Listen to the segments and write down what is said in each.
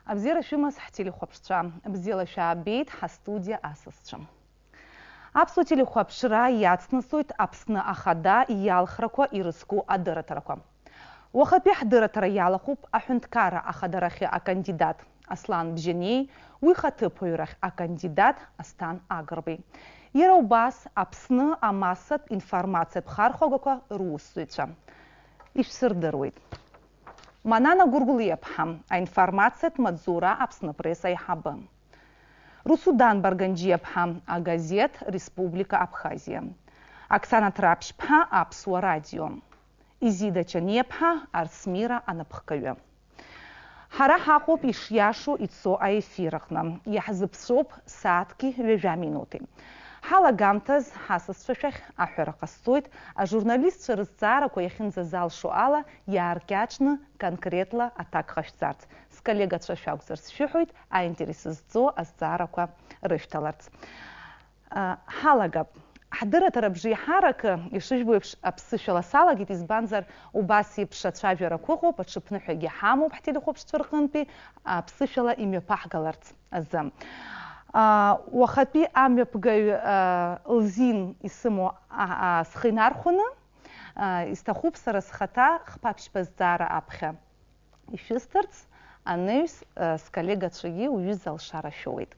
Абзира шумас телехопшча, бзила шабейт хастудия асасча. Апсу телехопшра яцнасует апсна ахада ялхраква ирыску адыратараква. Уахапи хдыратара ялахуп ахунткара ахадарахи кандидат Аслан Бженей, уихатыпойрах кандидат Астан Агрбей. Ераубас апсны амасат информация пхархогаква руссуйча. Ишсырдырует. Манана гургулиепхам, а информация мадзура апсны пресса хабы. Русудан Барганджиепхам, а газет Республика Абхазия. Оксана Трапшпха, Апсуа радио. Изида Чанепха, Арсмира Анапхкаве. Хара хакоп ишьяшу ицо аэфирахна. Яхзыпсоп саатки вежа минуты. Хала гамтаз хасасшах ахеракастует, а журналист шерзцара кояхинза зал шуала яркячно конкретно атак хашцарц. С коллега шашауксерс шухует, а интересызцо азцарака рышталарц. Халагаб. Хдыратара бжи харака ишыжбуевш апсышала салагит избанзар убаси пшачавера кухо подшипнухеги хаму пхтелихоп штвыркынпи апсышала имя пахгаларц азам. Уахапи амепгай лзин исымо схинархуна истахуп сарасхата хпапшпаздара апхе. Ишистарц анеюс с коллега чаги уюзал шарашовит.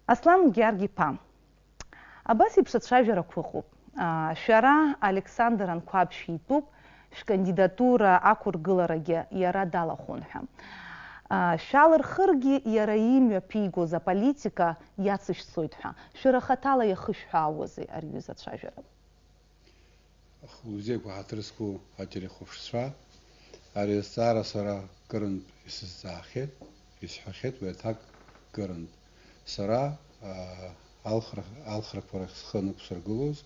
Аслан Георгий Пам. Абаси пшачавера кухо. Шара Александр Анквабши ютуб кандидатура акургылараге яра далахунха. Шалыр хырги яра имя пиго за политика яцыш сойтха. Шурахатала яхышха ауазы арюза чавера. Хузеку хатрыску ателеховшва. Арестара сара кырын исзахет, исхахет ветак кырын. Сара алхрак парах сханук саргулоз,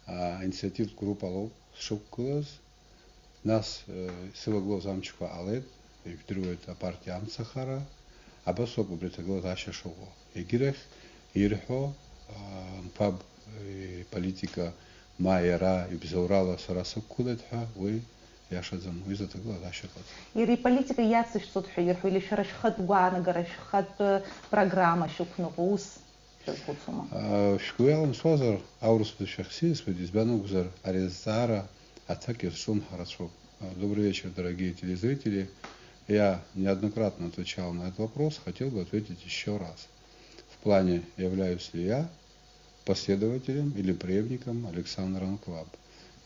инициатив группа лов шукулоз. Нас сываглоз амчиква алет. Вдруг партия Амцахара, а басок убритагло Аша Шово. Егирех, Ирхо, паб политика Майера и Безаурала Сарасок Кулетха, вы Яшадзам, вы затагло Аша Кот. Ири политика яцыш сотху, Ирхо или шарашхат гуана, гарашхат программа шукнувус. Шкуялам Созар, Аурус Шахсис, Подизбану Гузар, Арезара, атаки Шум Харашов. Добрый вечер, дорогие телезрители. Я неоднократно отвечал на этот вопрос, хотел бы ответить еще раз. В плане, являюсь ли я последователем или преемником Александра Анкваб.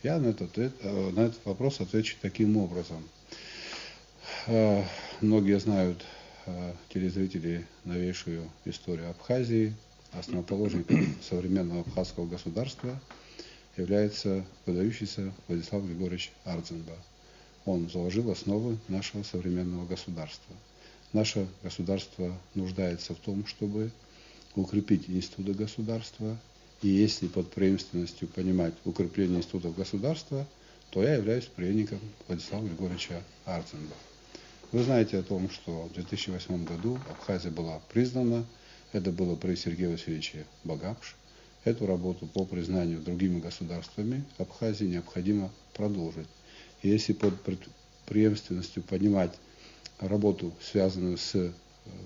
Я на этот вопрос отвечу таким образом. Многие знают, телезрители, новейшую историю Абхазии. Основоположником современного абхазского государства является выдающийся Владислав Григорьевич Ардзинба. Он заложил основы нашего современного государства. Наше государство нуждается в том, чтобы укрепить институты государства. И если под преемственностью понимать укрепление институтов государства, то я являюсь преемником Владислава Григорьевича Ардзинба. Вы знаете о том, что в 2008 году Абхазия была признана. Это было при Сергее Васильевиче Багапш. Эту работу по признанию другими государствами Абхазии необходимо продолжить. Если под преемственностью понимать работу, связанную с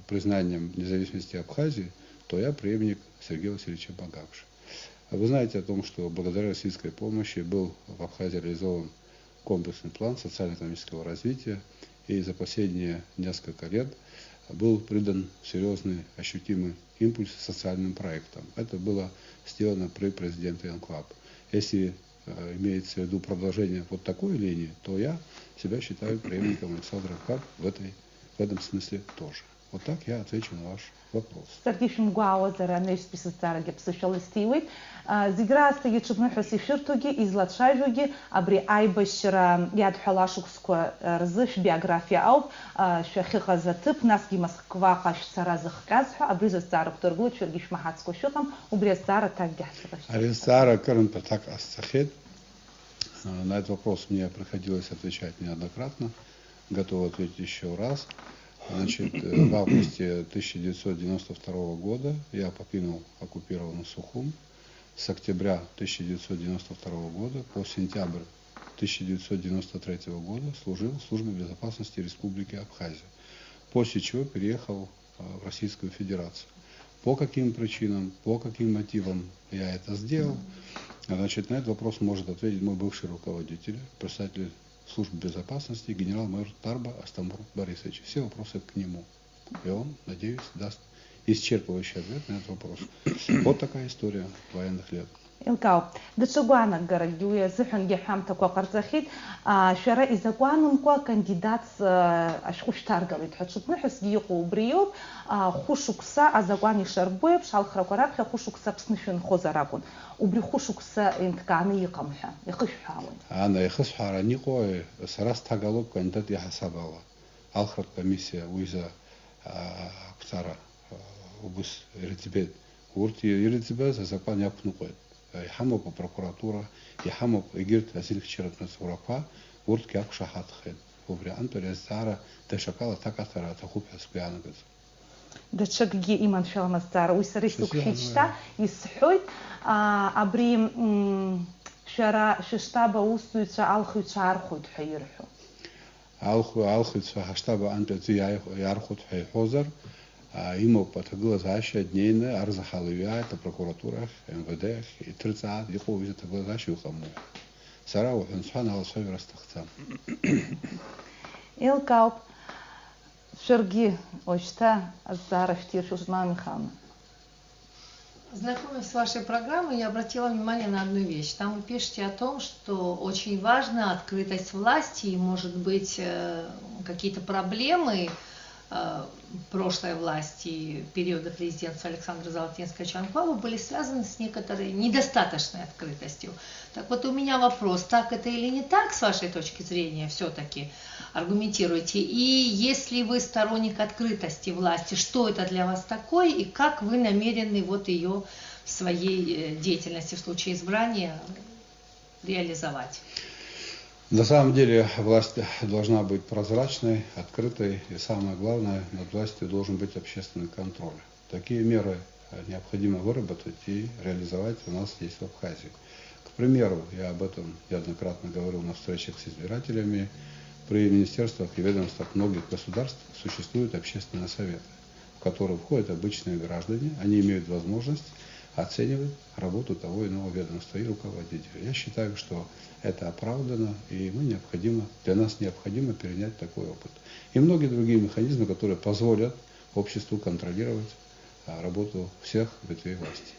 признанием независимости Абхазии, то я преемник Сергея Васильевича Багапша. Вы знаете о том, что благодаря российской помощи был в Абхазии реализован комплексный план социально-экономического развития, и за последние несколько лет был придан серьезный, ощутимый импульс социальным проектам. Это было сделано при президенте Анкваб. Если имеется в виду продолжение вот такой линии, то я себя считаю преемником Александра Анкваб в этом смысле тоже. Вот так я отвечу на ваш вопрос. Сардишим гуаозера неш списъцара ги псъщалистивит. Зиграста ги чупнухаси ширтуги, излатшайжуги, абри айбашра яд халашуксква разыш биография ауп, шахиха затып, нас ги маскваха шцара захказха, абри застара кторгу, чургиш махацко шухам, убри застара так гясраш. Арестара Карен Патак Астахет. На этот вопрос мне приходилось отвечать неоднократно. Готов ответить еще раз. Значит, в августе 1992 года я покинул оккупированный Сухум. С октября 1992 года по сентябрь 1993 года служил в службе безопасности Республики Абхазия. после чего переехал в Российскую Федерацию. По каким причинам, по каким мотивам я это сделал, значит, на этот вопрос может ответить мой бывший руководитель, представитель службы безопасности, генерал-майор Тарба Астамбур Борисович. Все вопросы к нему. И он, надеюсь, даст исчерпывающий ответ на этот вопрос. Вот такая история военных лет. Илкау, дочугуана гарагюя зыхан гехам такой карзахит, шара изагуаном ко кандидат ашкуштаргалит. Хачут нахс гиюку бриёб, хушукса азагуани шарбуеб, шалхракарабха хушукса пснышын хозарагун. Убри хушукса интканы йыкамха, йыкышхауын. Ана йыкышхара никой сарас тагалоп кандидат яхасабала. Алхрат комиссия уйза птара убыс иртибет. Урти иртибет азагуан япнукой. Ихамоп прокуратура, ихамоп егерт азилхчерат насурапа, урт кяк шахатхен. Убри антурезара дешакала такатара тахупяс куянагаз. Дачагги иман шаламастар уйсарисук хичта исхуйт абри шара шштаба устуйца алхуйца архуйт хайрху. Алхуйца хаштаба антуйца ярхут хайхозар. Ему потоглаз аще днейна арзахалывия, это прокуратура, МВД, и 30 лихо визит тоглаз аще ухаму. Сарау хэнсхан алсой растахцам. Илкауп шерги очта азара штиршу жмал Михайловна. Знакомясь с вашей программой, я обратила внимание на одну вещь. Там вы пишете о том, что очень важна открытость власти и, может быть, какие-то проблемы прошлой власти периода президентства Александра Золотинского-Чанкова были связаны с некоторой недостаточной открытостью. Так вот у меня вопрос, так это или не так, с вашей точки зрения, все-таки аргументируйте. И если вы сторонник открытости власти, что это для вас такое и как вы намерены вот ее в своей деятельности в случае избрания реализовать? На самом деле власть должна быть прозрачной, открытой, и самое главное, над властью должен быть общественный контроль. Такие меры необходимо выработать и реализовать у нас здесь в Абхазии. К примеру, я об этом неоднократно говорил на встречах с избирателями, при министерствах и ведомствах многих государств существуют общественные советы, в которые входят обычные граждане, они имеют возможность оценивать работу того иного ведомства и руководителя. Я считаю, что это оправдано, и для нас необходимо перенять такой опыт. И многие другие механизмы, которые позволят обществу контролировать работу всех ветвей власти.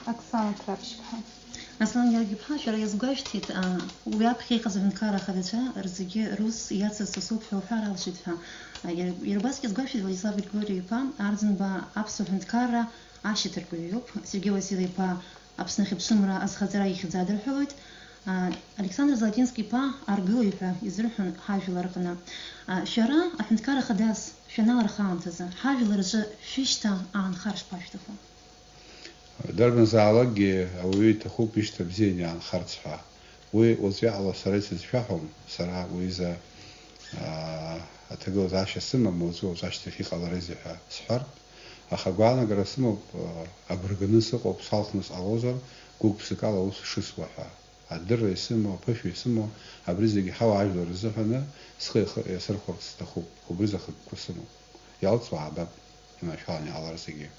Оксана Трапчикова. Аслан Ялгибхашер, я сгощтит, уяк хейхаз винкара хавича, разыги рус яца сосуд филфара алшитфа. Ербаски сгощтит Владислав Григорий Па, Ардзенба апсу винкара ашитер куюб, Сергей Василий Па, апснахиб шумра азхазара их задерховит, Александр Золотинский Па, Аргуипа, изрухун хавиларкана. Шара, афинкара хадас, шанал архантаза, хавиларжа фишта ан харш паштуфа. Дарбен заалаги, уи таху пишта бзения ан харцха. Уи озвяла сарайся зфяхом, сара уиза атагал заша сыма мозу зашти фихала резиха схар. Ахагуана гарасымов абрыганы коп салхныс алозар, гук псыкала ус шисваха. Аддыры сыма, пыфи сыма, абризиги хава ажлы рызыхана, схы сырхорц таху, убризахы кусыму. Ялцва абаб, има шалани аларзиги.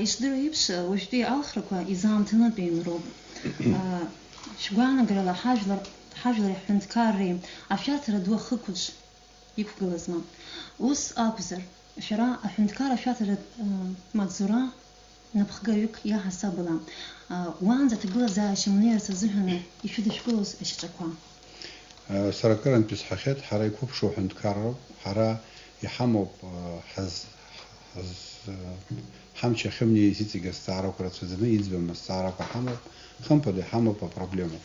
Ишдырыйбш, ушди алхраква изамтына беймроб. Шгуана грала хажлар хвинткари, афятра дуа хыкуш икугалазма. Ус абзар, шара хвинткара афятра мадзура напхгаюк я хасабала. Уанза тагла за шимнерца зыхана, ишуды школос эшчаква. Саракаран писхахет, хара икуп шо хвинткаров, хара يحمو حمشة خمني يزيد جستارو كرت زمي يزبم مستارو كحمو خم بدي حمو ببروبليمو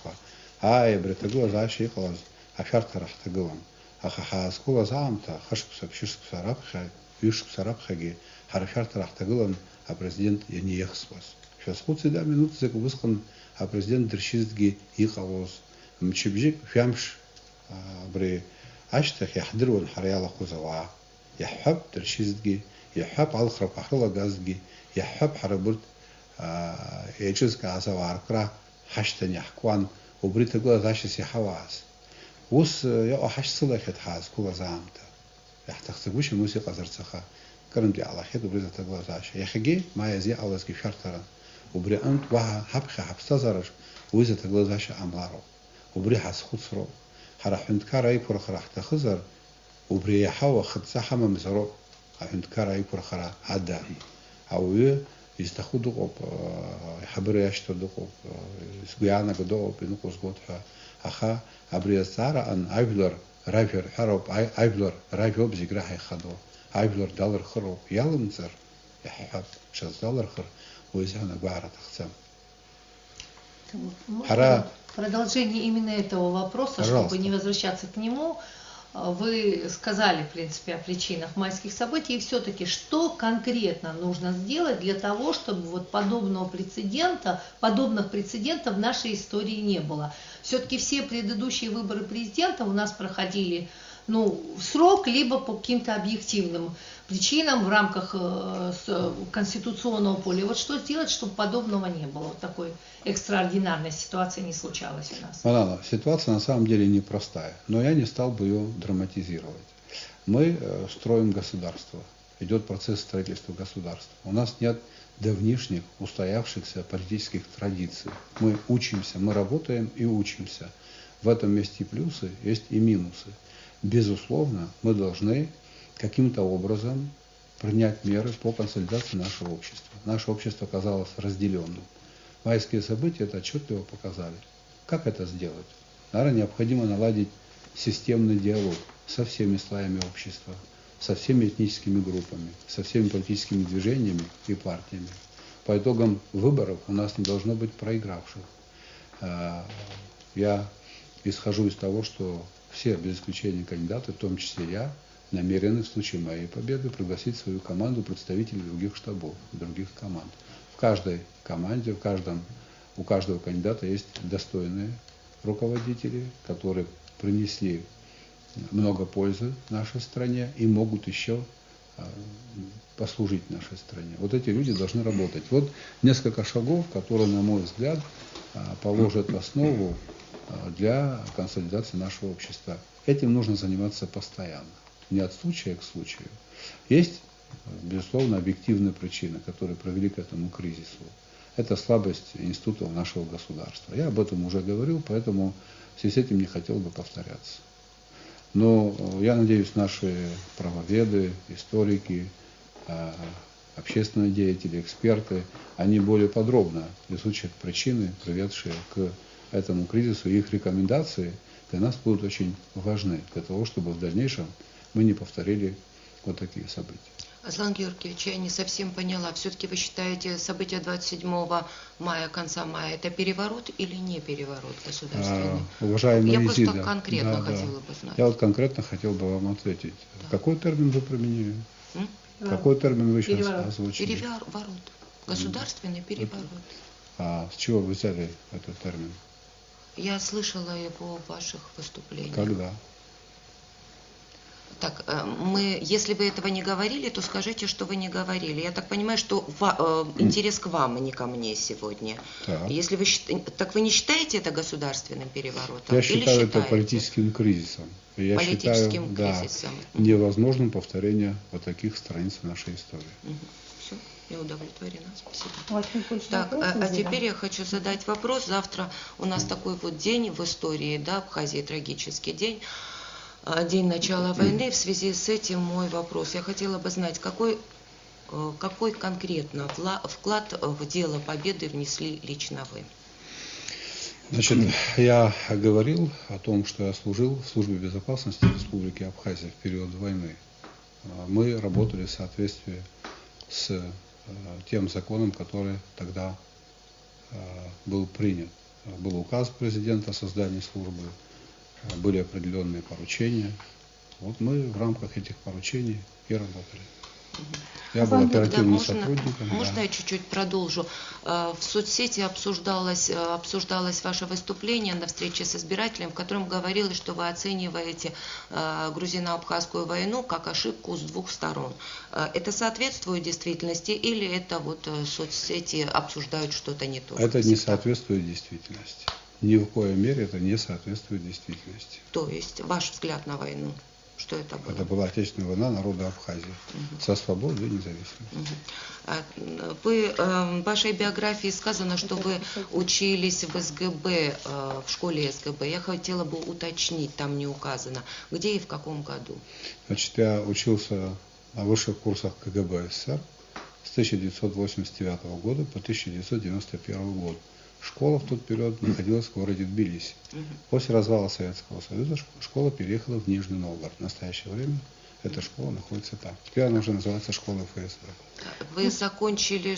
هاي برتقول زاشي خلاص عشرة راح تقولن خاص كل زعمته خشك سبشيش سراب خا يشك سراب خجي حرشرة راح تقولن البريزيدنت يعني يخصبس شو سقوط ده منوت زك وسخن البريزيدنت درشيزجي يخلص متشبجيك فيمش بري عشتك يحضرون حريالة خوزوا يحب درشيزجي يحب على خرب أخلا جازجي يحب حربرت يجلس كعزا وعركرا حشتن يحكوان وبريت تقول ذاش سي حواس وس يا أحش صلا خد حاس كوا زامته يحتخسبوش الموسيقى زرتخا كرم دي على خد وبريت تقول ذاش يا خجي ما يزي على سكي شرطرا وبري أنت وها حبخ حبستزرش وإذا تقول ذاش أمارو وبري حس خسرو حرح عند كاراي بور خرح تخزر وبري حوا خد صحة ما مزرو عند كاراي بور خرح عدا أو يستخدموا يحبروا يشتغلوا سجيانا قدوا بنقص قطها أخا أبري سارة أن عيبلر رايفر حرب عيبلر رايفر بزجرا هيخدوا عيبلر دولار خرو يالمزر يحب شز دولار خر ويزهنا بعرة تخسم Можно продолжение именно этого вопроса, чтобы не возвращаться к нему. Вы сказали, в принципе, о причинах майских событий, и все-таки, что конкретно нужно сделать для того, чтобы вот подобных прецедентов в нашей истории не было? Все-таки все предыдущие выборы президента у нас проходили в срок, либо по каким-то объективным причинам в рамках конституционного поля. Вот что сделать, чтобы подобного не было? Вот такой экстраординарной ситуации не случалось у нас. Малана, ситуация на самом деле непростая, но я не стал бы ее драматизировать. Мы строим государство, идет процесс строительства государства. У нас нет давнишних устоявшихся политических традиций. Мы учимся, мы работаем и учимся. В этом есть и плюсы, есть и минусы. Безусловно, мы должны каким-то образом принять меры по консолидации нашего общества. Наше общество оказалось разделенным. Майские события это отчетливо показали. Как это сделать? Наверное, необходимо наладить системный диалог со всеми слоями общества, со всеми этническими группами, со всеми политическими движениями и партиями. По итогам выборов у нас не должно быть проигравших. Я исхожу из того, что все, без исключения кандидаты, в том числе я, намерены в случае моей победы пригласить в свою команду представителей других штабов, других команд. В каждой команде, у каждого кандидата есть достойные руководители, которые принесли много пользы нашей стране и могут еще послужить нашей стране. Вот эти люди должны работать. Вот несколько шагов, которые, на мой взгляд, положат основу для консолидации нашего общества. Этим нужно заниматься постоянно, не от случая к случаю. Есть, безусловно, объективные причины, которые привели к этому кризису. Это слабость институтов нашего государства. Я об этом уже говорил, поэтому в связи с этим не хотел бы повторяться. Но я надеюсь, наши правоведы, историки, общественные деятели, эксперты, они более подробно изучат причины, приведшие к этому кризису, и их рекомендации для нас будут очень важны, для того, чтобы в дальнейшем мы не повторили вот такие события. Аслан Георгиевич, я не совсем поняла. Все-таки вы считаете события 27 мая, конца мая, это переворот или не переворот государственный? Уважаемая я Изида, просто конкретно хотела бы знать. Я вот конкретно хотел бы вам ответить. Да. Какой термин вы применили? Какой термин вы сейчас озвучили? Переворот. Государственный переворот. А с чего вы взяли этот термин? Я слышала его в ваших выступлениях. Когда? Так, если вы этого не говорили, то скажите, что вы не говорили. Я так понимаю, что интерес к вам, а не ко мне сегодня. Так. Если вы так вы не считаете это государственным переворотом? Я считаю это политическим кризисом. Я политическим считаю, кризисом. Невозможным повторение вот таких страниц нашей истории. Все, я удовлетворена. Спасибо. Очень Так, а теперь я хочу задать вопрос. Завтра у нас такой вот день в истории, да, Абхазии, трагический день. День начала войны. В связи с этим мой вопрос. Я хотела бы знать, какой конкретно вклад в дело победы внесли лично вы? Значит, я говорил о том, что я служил в службе безопасности Республики Абхазия в период войны. Мы работали в соответствии с тем законом, который тогда был принят. Был указ президента о создании службы, были определенные поручения. Вот мы в рамках этих поручений и работали. Я был оперативным сотрудником. Можно я чуть-чуть продолжу? В соцсети обсуждалось ваше выступление на встрече с избирателем, в котором говорилось, что вы оцениваете грузино-абхазскую войну как ошибку с двух сторон. Это соответствует действительности или это вот соцсети обсуждают что-то не то? Это не соответствует действительности. Ни в коей мере это не соответствует действительности. То есть ваш взгляд на войну, что это было? Это была Отечественная война народа Абхазии за свободу и независимость. Вы, в вашей биографии сказано, что вы учились в СГБ, в школе СГБ. Я хотела бы уточнить, там не указано, где и в каком году. Значит, я учился на высших курсах КГБ СССР с 1989 года по 1991 год. Школа в тот период находилась в городе Тбилиси. После развала Советского Союза школа переехала в Нижний Новгород. В настоящее время эта школа находится там. Теперь она уже называется школой ФСБ. Вы закончили,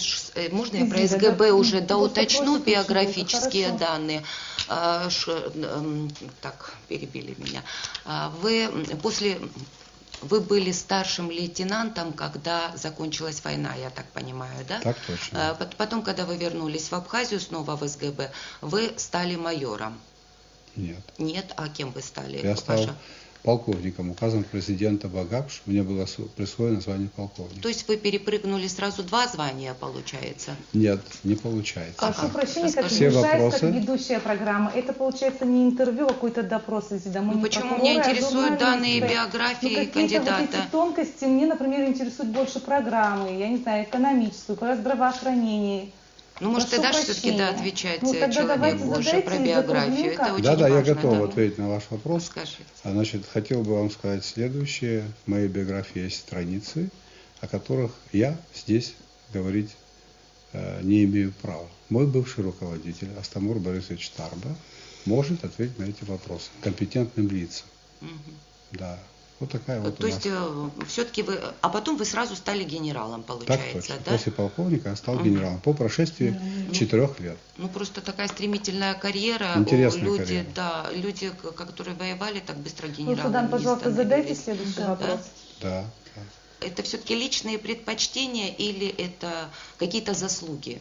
можно я про СГБ уже доуточну биографические данные? Так, перебили меня. Вы были старшим лейтенантом, когда закончилась война, я так понимаю, да? Так точно. Потом, когда вы вернулись в Абхазию, снова в СГБ, вы стали майором. Нет. Нет? А кем вы стали? Я стал полковником. Указом президента Багапш мне было присвоено звание полковника. То есть вы перепрыгнули сразу 2 звания, получается? Нет, не получается. Прошу прощения, как Все мешает, как вопросы. ведущая программа. Это получается не интервью, а какой-то допрос. Почему меня интересуют данные биографии кандидата? Вот эти тонкости, мне, например, интересуют больше программы, я не знаю, экономическую, про здравоохранение. Может, ты дашь все-таки отвечать тогда человеку уже про биографию? Это очень Да, важно. я готов ответить на ваш вопрос. Скажите. Значит, хотел бы вам сказать следующее. В моей биографии есть страницы, о которых я здесь говорить не имею права. Мой бывший руководитель Астамур Борисович Тарба может ответить на эти вопросы компетентным лицам. Да. Вот такая вот. То есть все-таки вы, а потом вы сразу стали генералом, получается, так точно. да? После полковника я стал генералом по прошествии 4 лет. Просто такая стремительная карьера. Интересная карьера. Да, люди, которые воевали, так быстро генералами Судан, пожалуйста, не задайте становились. следующий вопрос. Да. Это все-таки личные предпочтения или это какие-то заслуги?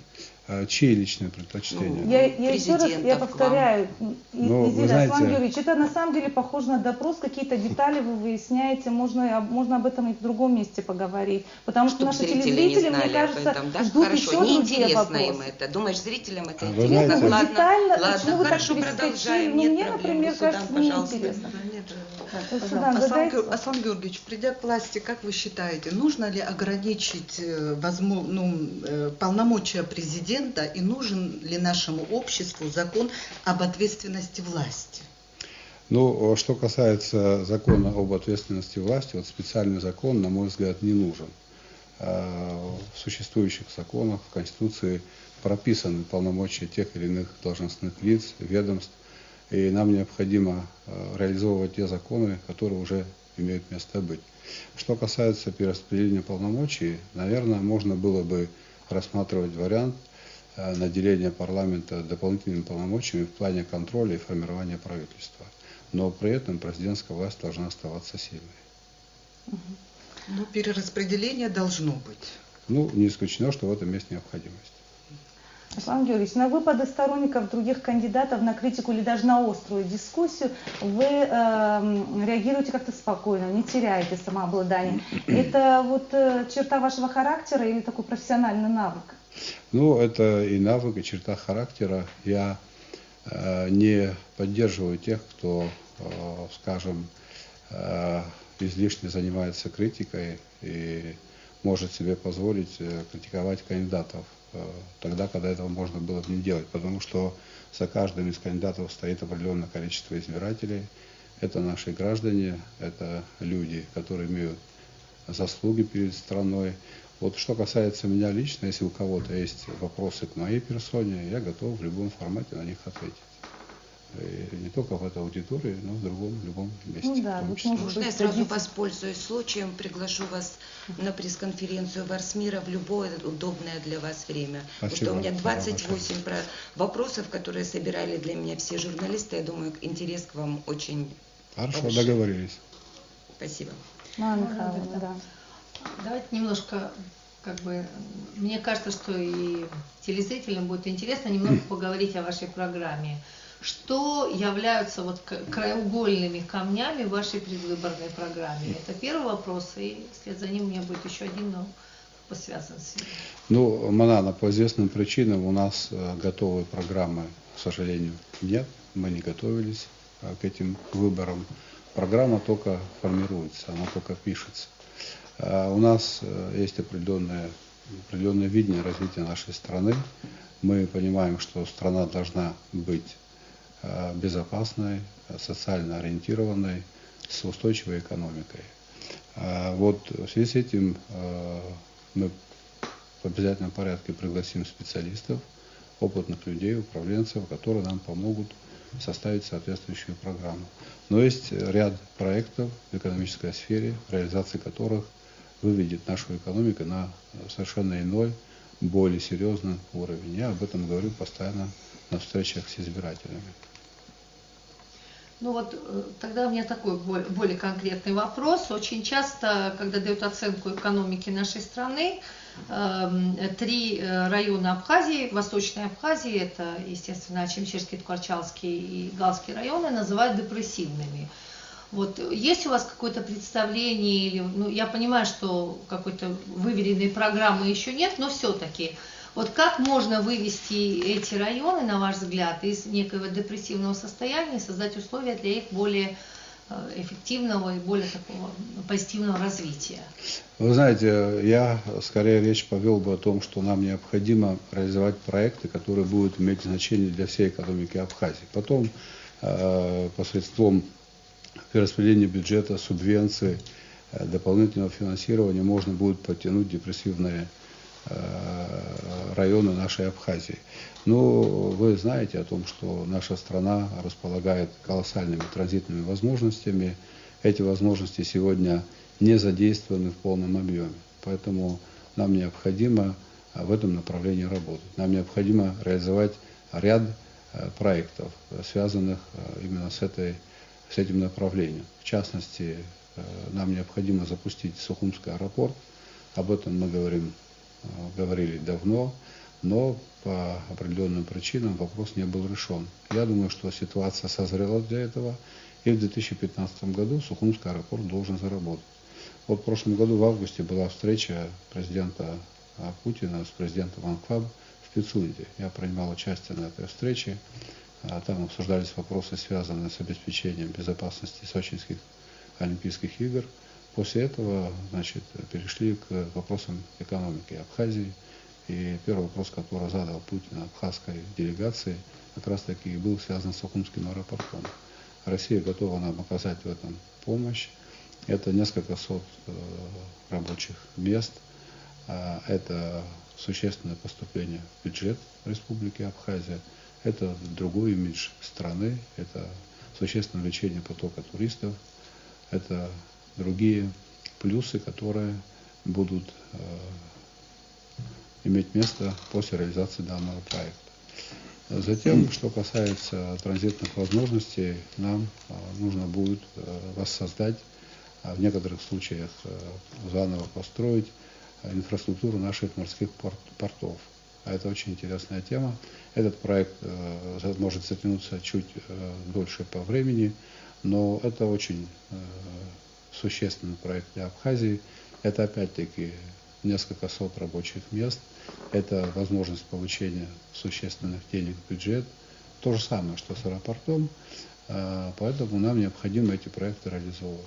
Чьи личные предпочтения? Я еще раз повторяю, вы знаете, Аслан Георгиевич, это на самом деле похоже на допрос, какие-то детали вы выясняете, можно об этом и в другом месте поговорить, потому что наши телезрители, мне кажется, ждут еще другие вопросы. Им это. Думаешь, зрителям это вы интересно? знаете, Ладно, хорошо, продолжаем. Мне, например, кажется, неинтересно. Аслан Георгиевич, придя к власти, как вы считаете, нужно ли ограничить полномочия президента и нужен ли нашему обществу закон об ответственности власти? Что касается закона об ответственности власти, специальный закон, на мой взгляд, не нужен. В существующих законах, в Конституции прописаны полномочия тех или иных должностных лиц, ведомств, и нам необходимо реализовывать те законы, которые уже имеют место быть. Что касается перераспределения полномочий, наверное, можно было бы рассматривать вариант наделения парламента дополнительными полномочиями в плане контроля и формирования правительства. Но при этом президентская власть должна оставаться сильной. Но перераспределение должно быть. Не исключено, что в этом есть необходимость. Аслан Георгиевич, на выпады сторонников других кандидатов, на критику или даже на острую дискуссию вы реагируете как-то спокойно, не теряете самообладание. Это черта вашего характера или такой профессиональный навык? Это и навык, и черта характера. Я не поддерживаю тех, кто, скажем, излишне занимается критикой и может себе позволить критиковать кандидатов тогда, когда этого можно было бы не делать. Потому что за каждым из кандидатов стоит определенное количество избирателей. Это наши граждане, это люди, которые имеют заслуги перед страной. Что касается меня лично, если у кого-то есть вопросы к моей персоне, я готов в любом формате на них ответить. И не только в этой аудитории, но в любом месте. Можно я сразу воспользуюсь случаем, приглашу вас на пресс-конференцию в Арсмира в любое удобное для вас время. Спасибо. Потому что у меня 28 вопросов, которые собирали для меня все журналисты. Я думаю, интерес к вам очень Хорошо, повышен. договорились. Спасибо. Давайте немножко, мне кажется, что и телезрителям будет интересно немного поговорить о вашей программе. Что являются краеугольными камнями в вашей предвыборной программе? Это первый вопрос, и вслед за ним у меня будет еще один, но связан с этим. Манана, по известным причинам у нас готовой программы к сожалению, нет, мы не готовились к этим выборам. Программа только формируется, она только пишется. У нас есть определенное видение развития нашей страны. Мы понимаем, что страна должна быть безопасной, социально ориентированной, с устойчивой экономикой. Вот в связи с этим мы в обязательном порядке пригласим специалистов, опытных людей, управленцев, которые нам помогут составить соответствующую программу. Но есть ряд проектов в экономической сфере, реализация которых выведет нашу экономику на совершенно иной, более серьезный уровень. Я об этом говорю постоянно на встречах с избирателями. Ну вот тогда у меня такой более конкретный вопрос. Очень часто, когда дают оценку экономики нашей страны, 3 района Абхазии, Восточной Абхазии, это, естественно, Ачимчирский, Ткачалский и Галский районы, называют депрессивными. Вот есть у вас какое-то представление, или, ну, я понимаю, что какой-то выверенной программы еще нет, но все-таки, вот как можно вывести эти районы, на ваш взгляд, из некого депрессивного состояния и создать условия для их более эффективного и более такого позитивного развития? Вы знаете, я скорее речь повел бы о том, что нам необходимо реализовать проекты, которые будут иметь значение для всей экономики Абхазии. Потом посредством перераспределения бюджета, субвенций, дополнительного финансирования можно будет подтянуть депрессивные районы нашей Абхазии. Но вы знаете о том, что наша страна располагает колоссальными транзитными возможностями. Эти возможности сегодня не задействованы в полном объеме. Поэтому нам необходимо в этом направлении работать. Нам необходимо реализовать ряд проектов, связанных именно с этим направлением. В частности, нам необходимо запустить Сухумский аэропорт. Об этом мы говорили давно, но по определенным причинам вопрос не был решен. Я думаю, что ситуация созрела для этого, и в 2015 году Сухумский аэропорт должен заработать. Вот в прошлом году в августе была встреча президента Путина с президентом Анклава в Пицунде. Я принимал участие на этой встрече. Там обсуждались вопросы, связанные с обеспечением безопасности Сочинских Олимпийских игр. После этого, перешли к вопросам экономики Абхазии. И первый вопрос, который задал Путин абхазской делегации, как раз таки и был связан с Сухумским аэропортом. Россия готова нам оказать в этом помощь. Это несколько сот рабочих мест. Это существенное поступление в бюджет Республики Абхазия. Это другой имидж страны. Это существенное увеличение потока туристов. Это другие плюсы, которые будут иметь место после реализации данного проекта. Затем, что касается транзитных возможностей, нам нужно будет воссоздать, в некоторых случаях заново построить инфраструктуру наших морских портов. А это очень интересная тема. Этот проект может затянуться чуть дольше по времени, но это очень существенный проект для Абхазии. Это опять-таки несколько сот рабочих мест. Это возможность получения существенных денег в бюджет. То же самое, что с аэропортом. Поэтому нам необходимо эти проекты реализовывать.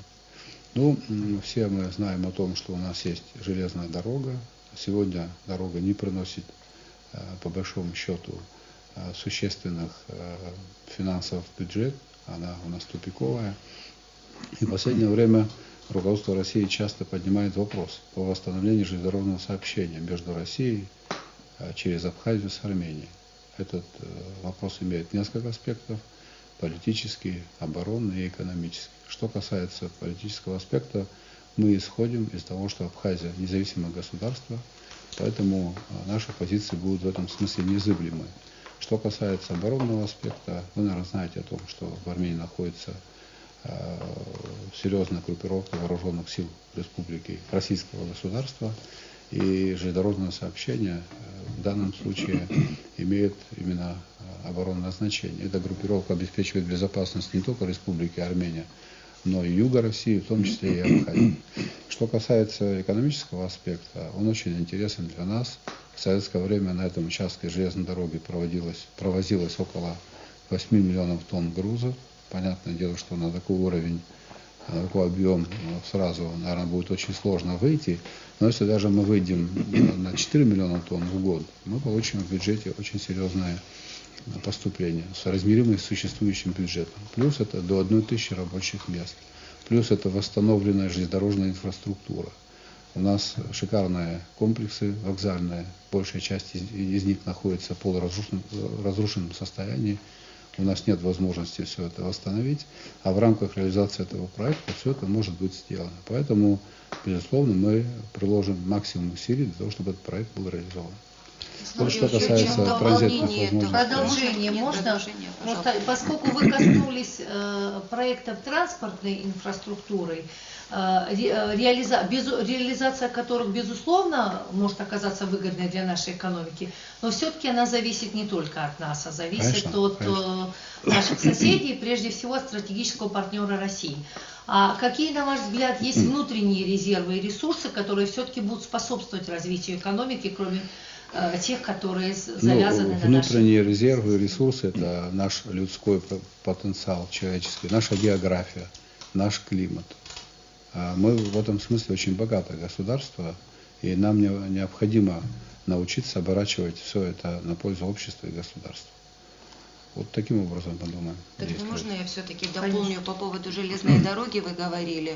Ну, все мы знаем о том, что у нас есть железная дорога. Сегодня дорога не приносит, по большому счету, существенных финансов в бюджет. Она у нас тупиковая. И в последнее время руководство России часто поднимает вопрос о восстановлении железнодорожного сообщения между Россией через Абхазию с Арменией. Этот вопрос имеет несколько аспектов: политический, оборонный и экономический. Что касается политического аспекта, мы исходим из того, что Абхазия независимое государство, поэтому наши позиции будут в этом смысле незыблемы. Что касается оборонного аспекта, вы, наверное, знаете о том, что в Армении находится серьезная группировка вооруженных сил Республики Российского государства, и железнодорожное сообщение в данном случае имеет именно оборонное значение. Эта группировка обеспечивает безопасность не только Республики Армения, но и юга России, в том числе и Абхазии. Что касается экономического аспекта, он очень интересен для нас, В советское время на этом участке железной дороги провозилось около 8 миллионов тонн грузов. Понятное дело, что на такой уровень, на такой объем сразу, наверное, будет очень сложно выйти. Но если даже мы выйдем на 4 миллиона тонн в год, мы получим в бюджете очень серьезное поступление, соразмеримое с существующим бюджетом. Плюс это до 1000 рабочих мест. Плюс это восстановленная железнодорожная инфраструктура. У нас шикарные комплексы вокзальные, большая часть из них находится в полуразрушенном состоянии. У нас нет возможности все это восстановить, а в рамках реализации этого проекта все это может быть сделано. Поэтому, безусловно, мы приложим максимум усилий для того, чтобы этот проект был реализован. Вот что касается транзитных возможностей. Продолжение можно? Просто, поскольку вы коснулись проектов транспортной инфраструктуры, реализация которых, безусловно, может оказаться выгодной для нашей экономики, но все-таки она зависит не только от нас, а зависит от наших соседей, прежде всего от стратегического партнера России. А какие, на ваш взгляд, есть внутренние резервы и ресурсы, которые все-таки будут способствовать развитию экономики, кроме тех, которые завязаны на наши? Внутренние резервы и ресурсы – это наш людской потенциал человеческий, наша география, наш климат. Мы в этом смысле очень богатое государство, и нам необходимо научиться оборачивать все это на пользу общества и государства. Вот таким образом мы думаем. Так можно я все-таки дополню по поводу железной дороги, вы говорили.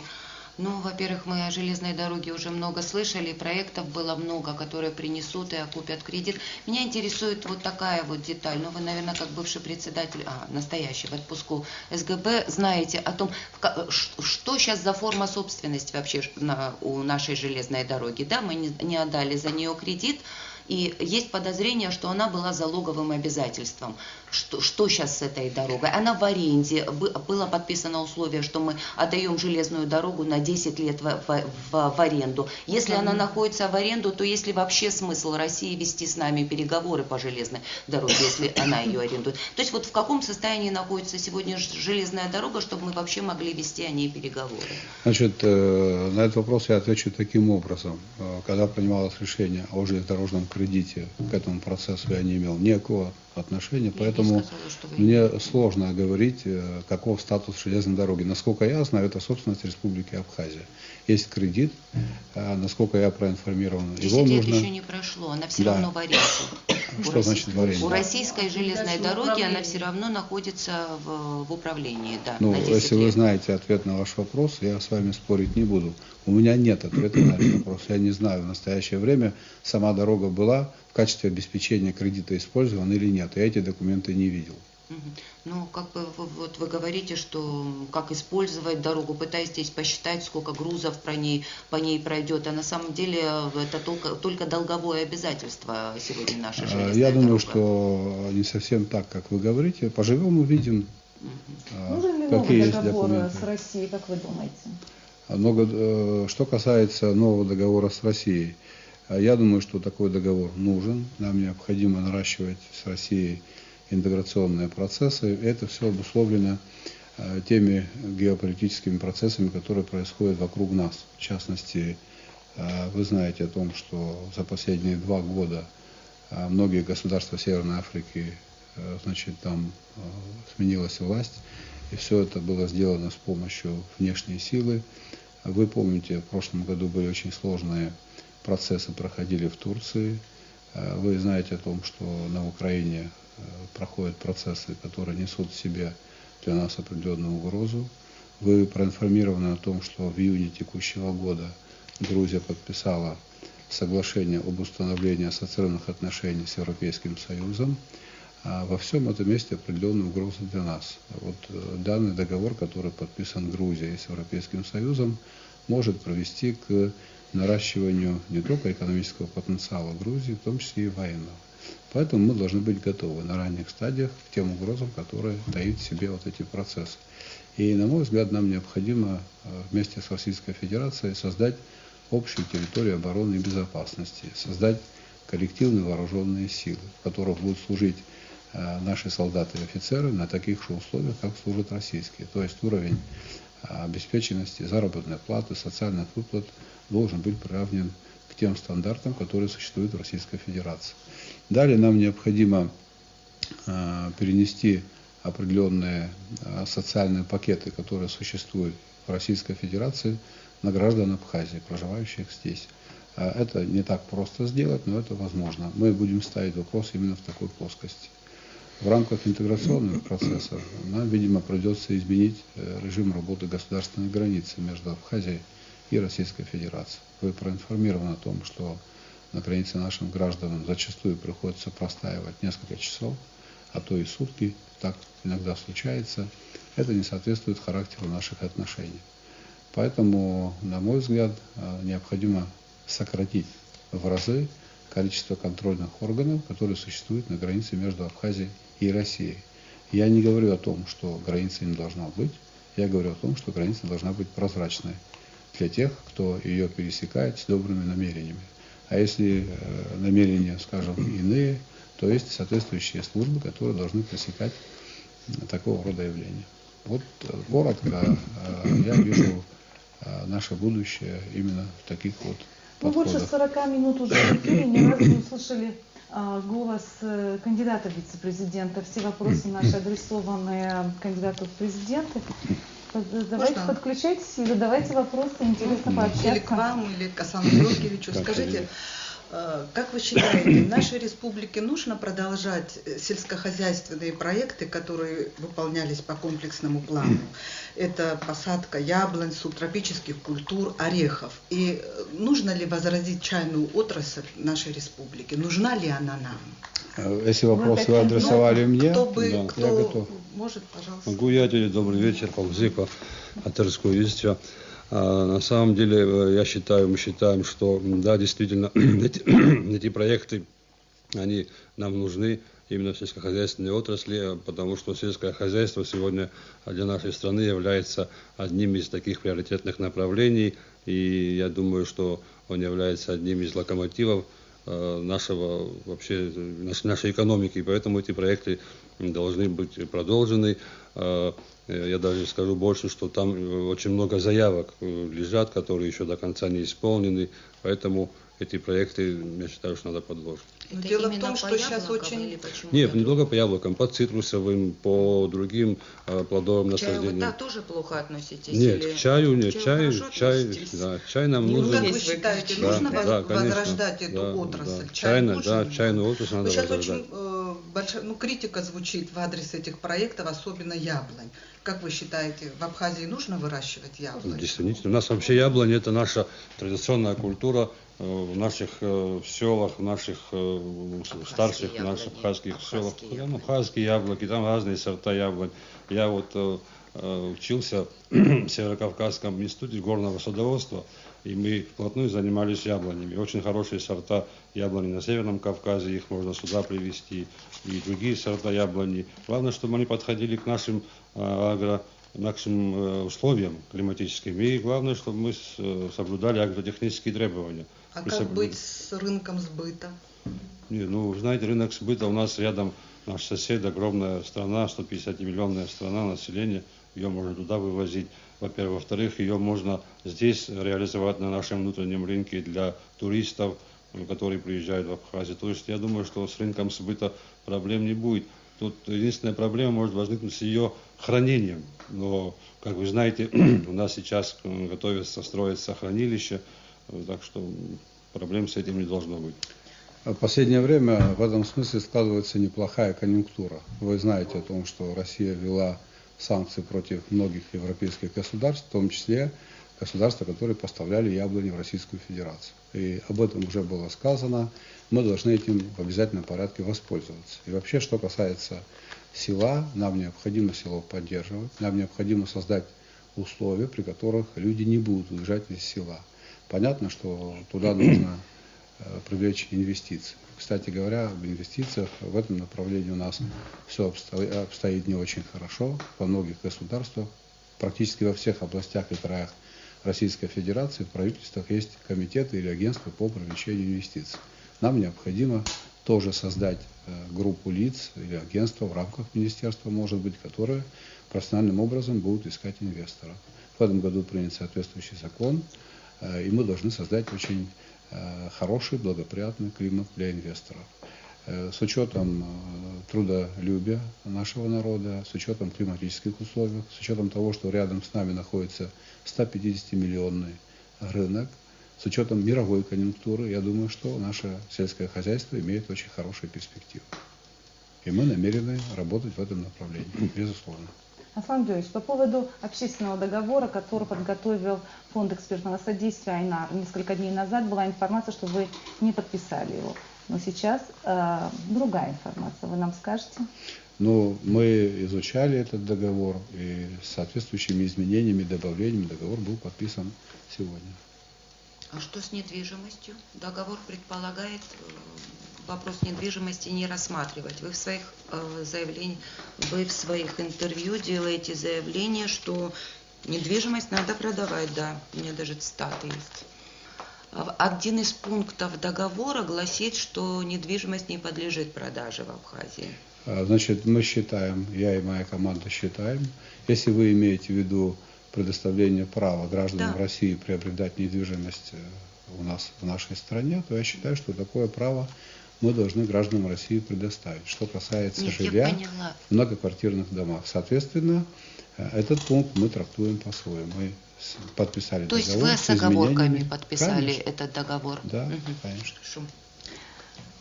Ну, во-первых, мы о железной дороге уже много слышали, проектов было много, которые принесут и окупят кредит. Меня интересует вот такая вот деталь. Ну, вы, наверное, как бывший председатель, настоящий в отпуску СГБ, знаете о том, что сейчас за форма собственности вообще у нашей железной дороги. Да, мы не отдали за нее кредит. И есть подозрение, что она была залоговым обязательством. Что сейчас с этой дорогой? Она в аренде. Было подписано условие, что мы отдаем железную дорогу на 10 лет в аренду. Если она находится в аренду, то есть ли вообще смысл России вести с нами переговоры по железной дороге, если она ее арендует? То есть вот в каком состоянии находится сегодня железная дорога, чтобы мы вообще могли вести о ней переговоры? Значит, на этот вопрос я отвечу таким образом. Когда принималось решение о железнодорожном кредите, к этому процессу я не имел никакого отношения, поэтому мне сложно говорить, каков статус железной дороги. Насколько я знаю, это собственность Республики Абхазия. Есть кредит, насколько я проинформирован. 10 лет еще не прошло, она все равно в аренде. Что значит в аренде? У российской железной дороги она все равно находится в управлении. Да, ну, если вы знаете ответ на ваш вопрос, я с вами спорить не буду. У меня нет ответа на этот вопрос. Я не знаю, в настоящее время сама дорога была в качестве обеспечения кредита использована или нет. Я эти документы не видел. Ну, как бы вот вы говорите, что как использовать дорогу, пытаетесь посчитать, сколько грузов по ней пройдет, а на самом деле это только долговое обязательство сегодня нашей железной дороги. Я думаю, что не совсем так, как вы говорите. Поживем, увидим, Нужен ли какие новый есть договор документы. с Россией, как вы думаете? Что касается нового договора с Россией, я думаю, что такой договор нужен. Нам необходимо наращивать с Россией интеграционные процессы. Это все обусловлено теми геополитическими процессами, которые происходят вокруг нас. В частности, вы знаете о том, что за последние 2 года многие государства Северной Африки, значит, там сменилась власть, и все это было сделано с помощью внешней силы. Вы помните, в прошлом году были очень сложные процессы, проходили в Турции. Вы знаете о том, что на Украине проходят процессы, которые несут в себе для нас определенную угрозу. Вы проинформированы о том, что в июне текущего года Грузия подписала соглашение об установлении ассоциированных отношений с Европейским Союзом. А во всем этом месте определенная угроза для нас. Вот данный договор, который подписан Грузией с Европейским Союзом, может привести к наращиванию не только экономического потенциала Грузии, в том числе и военного. Поэтому мы должны быть готовы на ранних стадиях к тем угрозам, которые таит в себе вот эти процессы. И, на мой взгляд, нам необходимо вместе с Российской Федерацией создать общую территорию обороны и безопасности, создать коллективные вооруженные силы, в которых будут служить наши солдаты и офицеры на таких же условиях, как служат российские. То есть уровень обеспеченности, заработной платы, социальных выплат должен быть приравнен к тем стандартам, которые существуют в Российской Федерации. Далее нам необходимо перенести определенные социальные пакеты, которые существуют в Российской Федерации, на граждан Абхазии, проживающих здесь. Это не так просто сделать, но это возможно. Мы будем ставить вопрос именно в такой плоскости. В рамках интеграционных процессов нам, видимо, придется изменить режим работы государственной границы между Абхазией и Российской Федерацией. Вы проинформированы о том, что на границе нашим гражданам зачастую приходится простаивать несколько часов, а то и сутки, так иногда случается. Это не соответствует характеру наших отношений. Поэтому, на мой взгляд, необходимо сократить в разы количество контрольных органов, которые существуют на границе между Абхазией и Россией. Я не говорю о том, что границы не должна быть, я говорю о том, что граница должна быть прозрачной для тех, кто ее пересекает с добрыми намерениями. А если намерения, скажем, иные, то есть соответствующие службы, которые должны пресекать такого рода явления. Вот коротко я вижу наше будущее именно в таких вот Мы подходах. больше 40 минут уже в эфире, ни разу не услышали голос кандидата в вице-президента. Все вопросы наши адресованы кандидату в президенты. Давайте Можно? подключайтесь и задавайте вопросы, интересно пообщаться. Или к вам, или к Асану Георгиевичу. Скажите, как вы считаете, в нашей республике нужно продолжать сельскохозяйственные проекты, которые выполнялись по комплексному плану? Это посадка яблонь, субтропических культур, орехов. И нужно ли возродить чайную отрасль нашей республики? Нужна ли она нам? Если вопрос вы адресовали мне, Кто я готов. может, пожалуйста. Могу я делать добрый вечер, Павлзыко, Атерское известие. На самом деле, мы считаем, что да, действительно, эти проекты, они нам нужны именно в сельскохозяйственной отрасли, потому что сельское хозяйство сегодня для нашей страны является одним из таких приоритетных направлений, и я думаю, что он является одним из локомотивов нашей экономики, и поэтому эти проекты должны быть продолжены. Я даже скажу больше, что там очень много заявок лежат, которые еще до конца не исполнены, поэтому эти проекты, я считаю, что надо продолжить. Но дело в том, что сейчас очень... Нет, не только по яблокам, по цитрусовым, по другим плодовым насаждениям. Чаю вы тоже плохо относитесь? Нет, или... к чаю нет, чай нам Ну, нужен. как вы считаете, нужно возрождать эту отрасль? Чайную отрасль надо сейчас возрождать. очень большая критика звучит в адрес этих проектов, особенно яблонь. Как вы считаете, в Абхазии нужно выращивать яблонь? Действительно, у нас вообще яблонь — это наша традиционная культура в наших селах, в наших старших, в наших абхазских селах. Там абхазские яблоки, там разные сорта яблонь. Я вот учился в Северокавказском институте горного садоводства, и мы вплотную занимались яблонями. Очень хорошие сорта яблони на Северном Кавказе, их можно сюда привезти, и другие сорта яблони. Главное, чтобы они подходили к нашим условиям климатическим, и главное, чтобы мы соблюдали агротехнические требования. А как быть с рынком сбыта? Не, вы знаете, рынок сбыта у нас рядом, наш сосед, огромная страна, 150-миллионная страна, население, ее можно туда вывозить, во-первых. Во-вторых, ее можно здесь реализовать на нашем внутреннем рынке для туристов, которые приезжают в Абхазию. То есть я думаю, что с рынком сбыта проблем не будет. Тут единственная проблема может возникнуть с ее хранением. Но, как вы знаете, у нас сейчас готовится строиться хранилище, так что проблем с этим не должно быть. В последнее время в этом смысле складывается неплохая конъюнктура. Вы знаете о том, что Россия ввела санкции против многих европейских государств, в том числе государства, которые поставляли яблони в Российскую Федерацию. И об этом уже было сказано. Мы должны этим в обязательном порядке воспользоваться. И вообще, что касается села, нам необходимо село поддерживать, нам необходимо создать условия, при которых люди не будут уезжать из села. Понятно, что туда нужно привлечь инвестиции. Кстати говоря, об инвестициях в этом направлении у нас все обстоит не очень хорошо. Во многих государствах, практически во всех областях и краях Российской Федерации в правительствах есть комитеты или агентства по привлечению инвестиций. Нам необходимо тоже создать группу лиц или агентства в рамках министерства, может быть, которые профессиональным образом будут искать инвесторов. В этом году принят соответствующий закон, и мы должны создать очень хороший, благоприятный климат для инвесторов. С учетом трудолюбия нашего народа, с учетом климатических условий, с учетом того, что рядом с нами находится 150-миллионный рынок, с учетом мировой конъюнктуры, я думаю, что наше сельское хозяйство имеет очень хорошие перспективы. И мы намерены работать в этом направлении, безусловно. Аслан Георгиевич, по поводу общественного договора, который подготовил Фонд экспертного содействия Айнар, несколько дней назад была информация, что вы не подписали его. Но сейчас другая информация. Вы нам скажете? Ну, мы изучали этот договор, и с соответствующими изменениями, добавлениями договор был подписан сегодня. А что с недвижимостью? Договор предполагает вопрос недвижимости не рассматривать. Вы в своих заявлениях, вы в своих интервью делаете заявление, что недвижимость надо продавать, да, у меня даже цитаты есть. Один из пунктов договора гласит, что недвижимость не подлежит продаже в Абхазии. Значит, мы считаем, я и моя команда считаем, если вы имеете в виду предоставление права гражданам России приобретать недвижимость у нас в нашей стране, то я считаю, что такое право мы должны гражданам России предоставить. Что касается жилья в многоквартирных домах. Соответственно, этот пункт мы трактуем по-своему. Мы подписали договор. То есть вы с оговорками подписали этот договор? Да, конечно.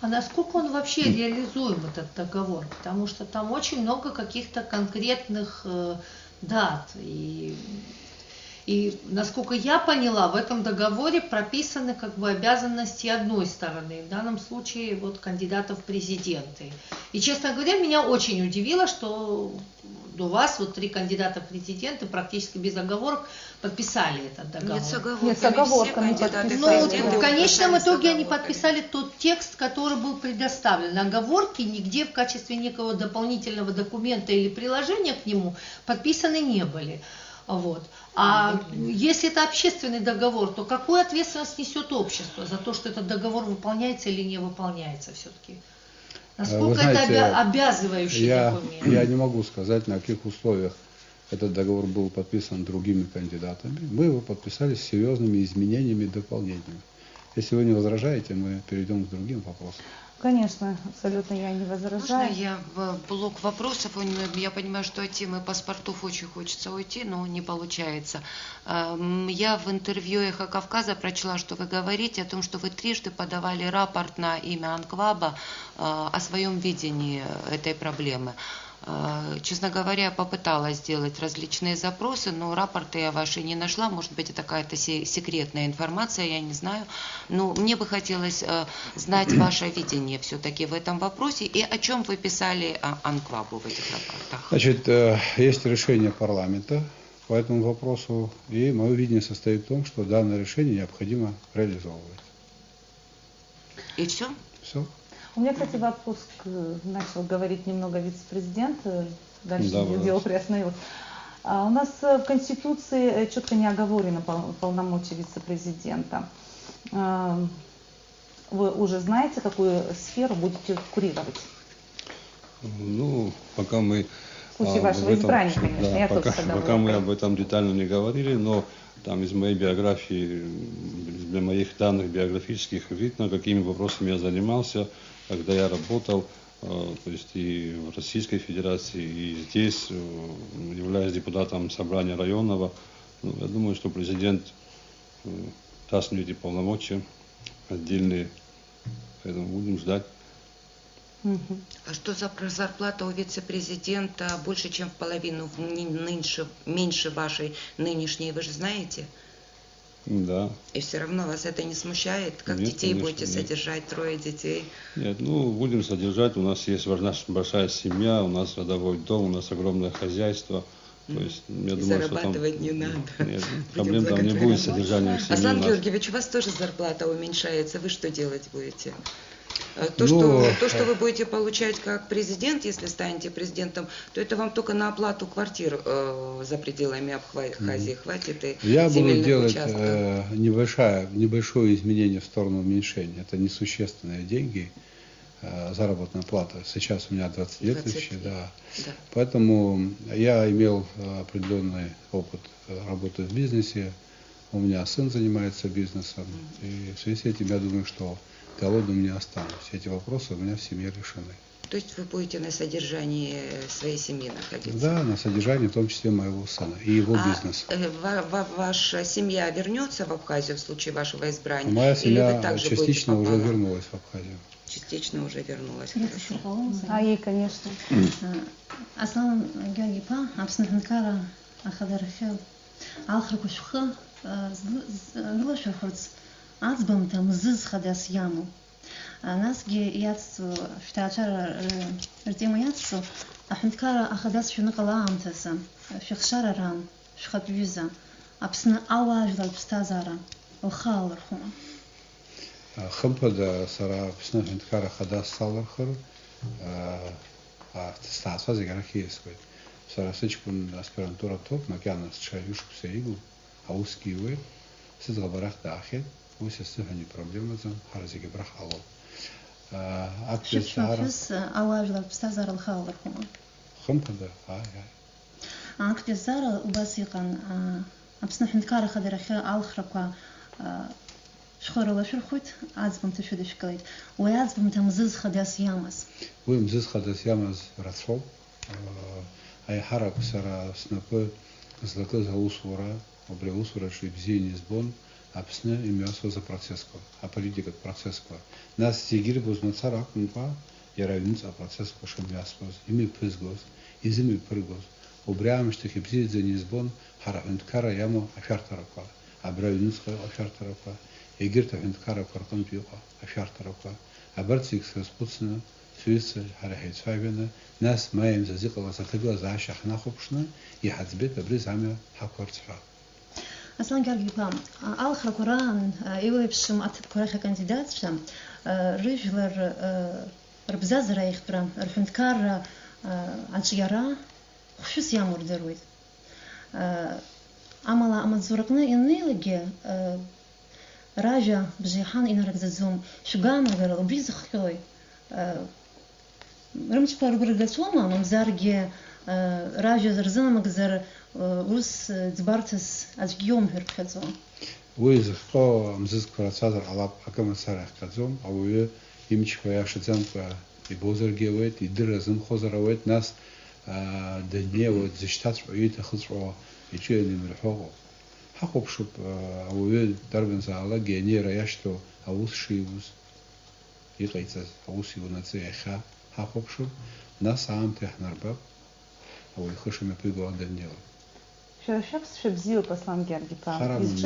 А насколько он вообще реализуем, этот договор? Потому что там очень много каких-то конкретных дат. И насколько я поняла, в этом договоре прописаны как бы обязанности одной стороны, в данном случае вот кандидатов в президенты. И, честно говоря, меня очень удивило, что у вас вот 3 кандидата в президенты практически без оговорок подписали этот договор. Нет, с оговорками подписали. Ну, в конечном итоге они подписали тот текст, который был предоставлен. Оговорки нигде в качестве некого дополнительного документа или приложения к нему подписаны не были. Вот. А если это общественный договор, то какую ответственность несет общество за то, что этот договор выполняется или не выполняется все-таки? Насколько знаете, это обязывающий документ? Я не могу сказать, на каких условиях этот договор был подписан другими кандидатами. Мы его подписали с серьезными изменениями и дополнениями. Если вы не возражаете, мы перейдем к другим вопросам. Конечно, абсолютно я не возражаю. Можно я в блок вопросов? Я понимаю, что от темы паспортов очень хочется уйти, но не получается. Я в интервью «Эхо Кавказа» прочла, что вы говорите о том, что вы трижды подавали рапорт на имя Анкваба о своем видении этой проблемы. Честно говоря, я попыталась сделать различные запросы, но рапорты я ваши не нашла. Может быть, это какая-то секретная информация, я не знаю. Но мне бы хотелось знать ваше видение все-таки в этом вопросе и о чем вы писали Анквабу в этих рапортах. Значит, есть решение парламента по этому вопросу, и мое видение состоит в том, что данное решение необходимо реализовывать. И все? Все. У меня, кстати, вопрос, начал говорить немного вице-президент, дальше да, дело приостановилось. У нас в Конституции четко не оговорено полномочия вице-президента. Вы уже знаете, какую сферу будете курировать? Ну, пока мы... В случае вашего избрания, конечно, да, пока мы об этом детально не говорили, но там из моей биографии, для моих данных биографических видно, какими вопросами я занимался, когда я работал, то есть и в Российской Федерации, и здесь, являясь депутатом собрания районного. Ну, я думаю, что президент даст мне эти полномочия отдельные, поэтому будем ждать. А что за зарплата у вице-президента больше, чем в половину, меньше вашей нынешней, вы же знаете? Да. И все равно вас это не смущает? Как нет, детей конечно, будете содержать, 3 детей? Нет, ну будем содержать, у нас есть большая семья, у нас родовой дом, у нас огромное хозяйство. То есть, я думаю, зарабатывать что там, не надо. Нет, проблем там не будет с содержанием семьи. Аслан Георгиевич, у вас тоже зарплата уменьшается, вы что делать будете? То, что вы будете получать как президент, если станете президентом, то это вам только на оплату квартир за пределами Абхазии хватит и я буду делать небольшое изменение в сторону уменьшения. Это несущественные деньги, заработная плата. Сейчас у меня 22 тысячи, да. Поэтому я имел определенный опыт работы в бизнесе, У меня сын занимается бизнесом. И в связи с этим я думаю, что голодным не останусь. Эти вопросы у меня в семье решены. То есть вы будете на содержании своей семьи находиться? Да, на содержании, в том числе моего сына и его бизнес. Ваша семья вернется в Абхазию в случае вашего избрания? Моя Или вы семья также частично будете уже пополам? вернулась в Абхазию. Частично уже вернулась. А ей, конечно. Аслан Георгий Па, Абснаханкара, Ахадарахел, Алхракушха, Глашахурц, Ацбам там Зыз Хадас Яму. Нас яцу штачар ртема яцу Ахнкара Ахадас Шунакала Амтаса, Шахшара Ран, Шхапвиза, Абсна Ауаждал Пстазара, Ухалархума. Хампада сара писна хинткара хадас салархар стаса зигарахиесвет. Сара сечпун аспирантура топ макянас чаюшку сейгу аускиуе сизгабарах дахет усе сыхани проблемазан харазиге брах алол. Шипшмафис Ауаждал Пстазара Ухалархума. Хампада Актизара Убасикан Абсна Хинткара Хадарахел Алхраква شخورة شرخوت عزبم تشود شكليت ويعزبم تمزز خداس يامس ويمزز خداس يامس راتشوب أي حرك سرا سنапы злака за усвора обре усвора что бзини сбон апсне имясо за процесско а политика процесско нас сигир бузмацара кунпа яравинц а процесско шемясо ими пызгос изими пыргос обреам что бзини за низбон харахент кара ямо афартарака абравинцха афартарака егерт хинткара картон пиqa афартарака абарцикс распуцна سويسر حركة فاجنا ناس ما يمزق الله ستجوا زعش إحنا خبشنا يحسبت أبرز عمل حكرت فا. أصلاً قال جبام آخر قرآن يقول بشم أتب قرآن كانديدات شم رجلر ربزاز رايح برام رحمت كار عن شجرة خشوص يامور درويد أما زورقنا إني لقي راجع بجيحان إن ركززوم شو قام قال بيز خلوي رمش فارغرغتوما مزارجي راجع زرزنا مقزر روس دبارتس أجيوم هركزوم ويز خو مزز كراسادر على حكم سرح كزوم أو يمشي في عشان يبوزرجي ويت يدرزم خزرويت ناس دنيا وزشتات عيت خزروا يجي نمرحوه حقوق شوب أو دربن زعلا جاني رياشتو أوس شيوز يقيتز أوس يوناتزي خا حقوق شوب ناس عام تحنا رباب أو يخش مبيجو عند النيل. شو بزيو بسلام جرجي خرام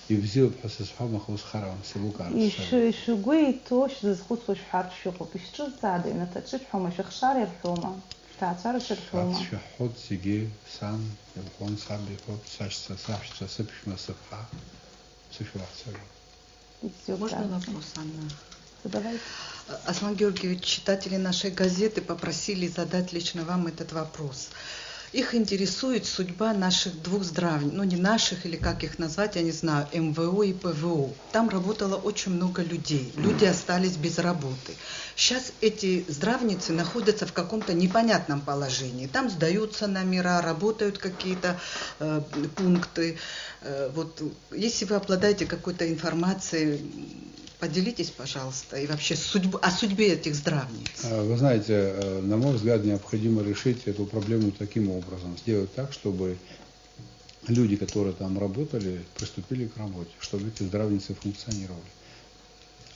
يبزيو بحس صحاب مخوص خرام سلوك على الشارع. شو قوي توش زخوت وش حار شوقو بيشتر زاد إن تشوف حومة شخشار الحومة تعتبر الحومة. شو حد سجى سان يبقون صعب يفوت ساش سبش ما سبحة سوف يحصل. Можно вопрос, Анна? Задавайте. Аслан Георгиевич, читатели нашей газеты попросили задать лично вам этот вопрос. Их интересует судьба наших двух здравниц, ну не наших, или как их назвать, я не знаю, МВО и ПВО. Там работало очень много людей, люди остались без работы. Сейчас эти здравницы находятся в каком-то непонятном положении. Там сдаются номера, работают какие-то пункты. Вот, если вы обладаете какой-то информацией, поделитесь, пожалуйста, и вообще о судьбе этих здравниц. Вы знаете, на мой взгляд, необходимо решить эту проблему таким образом. Сделать так, чтобы люди, которые там работали, приступили к работе, чтобы эти здравницы функционировали.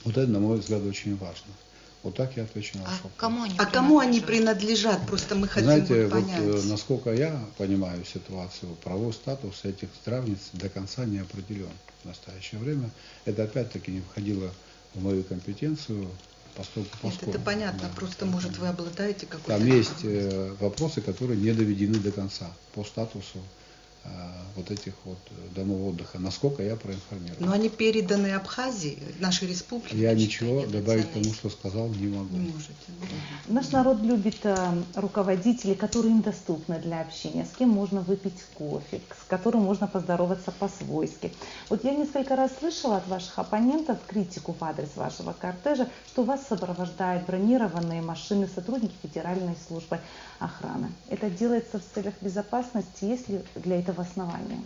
Вот это, на мой взгляд, очень важно. Вот так я отвечу на ваш вопрос. Кому они принадлежат? Просто мы хотим знаете, понять. Вот, насколько я понимаю ситуацию, правовой статус этих здравниц до конца не определен в настоящее время. Это опять-таки не входило в мою компетенцию, поскольку это понятно, да, просто может вы обладаете какой-то... Там есть вопросы, которые не доведены до конца по статусу вот этих вот домов отдыха, насколько я проинформирован. Но они переданы Абхазии, нашей республике. Я ничего добавить к тому, что сказал, не могу. Не можете. Наш народ любит руководителей, которые им доступны для общения, с кем можно выпить кофе, с которым можно поздороваться по-свойски. Вот я несколько раз слышала от ваших оппонентов критику в адрес вашего кортежа, что вас сопровождают бронированные машины сотрудники Федеральной службы охраны. Это делается в целях безопасности, есть ли для этого обоснование?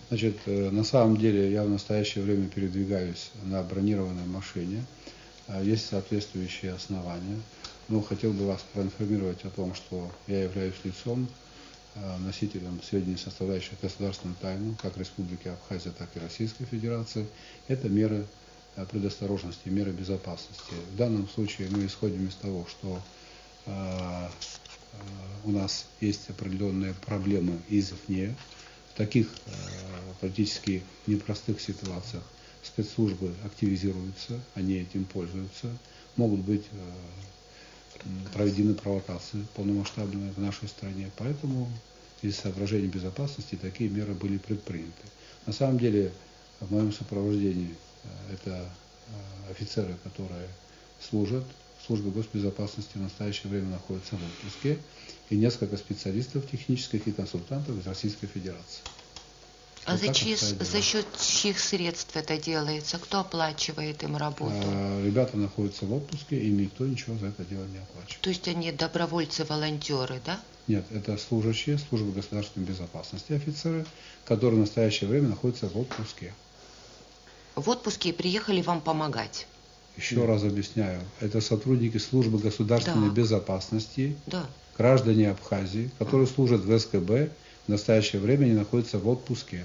Значит, на самом деле я в настоящее время передвигаюсь на бронированной машине. Есть соответствующие основания. Но хотел бы вас проинформировать о том, что я являюсь лицом, носителем сведений, составляющих государственную тайну, как Республики Абхазия, так и Российской Федерации. Это меры предосторожности, меры безопасности. В данном случае мы исходим из того, что у нас есть определенные проблемы извне. В таких политически непростых ситуациях спецслужбы активизируются, они этим пользуются. Могут быть проведены провокации полномасштабные в нашей стране. Поэтому из соображений безопасности такие меры были предприняты. На самом деле в моем сопровождении это офицеры, которые служат в службе госбезопасности, в настоящее время находятся в отпуске, и несколько специалистов технических и консультантов из Российской Федерации. А за счет чьих средств это делается? Кто оплачивает им работу? Ребята находятся в отпуске, им никто ничего за это дело не оплачивает. То есть они добровольцы, волонтеры, да? Нет, это служащие службы государственной безопасности, офицеры, которые в настоящее время находятся в отпуске. В отпуске и приехали вам помогать. Еще раз объясняю, это сотрудники службы государственной безопасности, граждане Абхазии, которые служат в СКБ, в настоящее время они находятся в отпуске.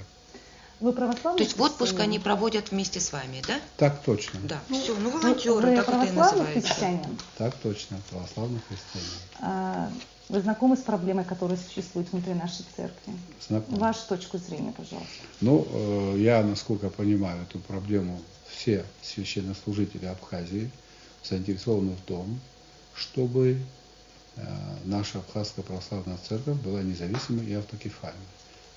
Вы православный? То есть в отпуск они проводят вместе с вами, да? Так точно. Да, все, ну волонтеры, вы так это и называется. христианин? Так точно, православный христианин. Вы знакомы с проблемой, которая существует внутри нашей церкви? Знакомы. Вашу точку зрения, пожалуйста. Ну, я, насколько понимаю эту проблему, все священнослужители Абхазии заинтересованы в том, чтобы наша Абхазская православная церковь была независимой и автокефальной.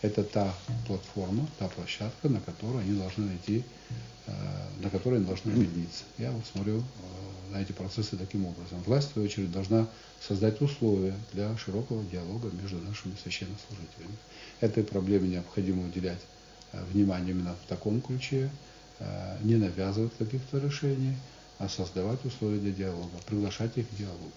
Это та платформа, та площадка, на которой они должны найти, на которой они должны объединиться. Я вот смотрю на эти процессы таким образом. Власть, в свою очередь, должна создать условия для широкого диалога между нашими священнослужителями. Этой проблеме необходимо уделять внимание именно в таком ключе, не навязывать каких-то решений, а создавать условия для диалога, приглашать их к диалогу.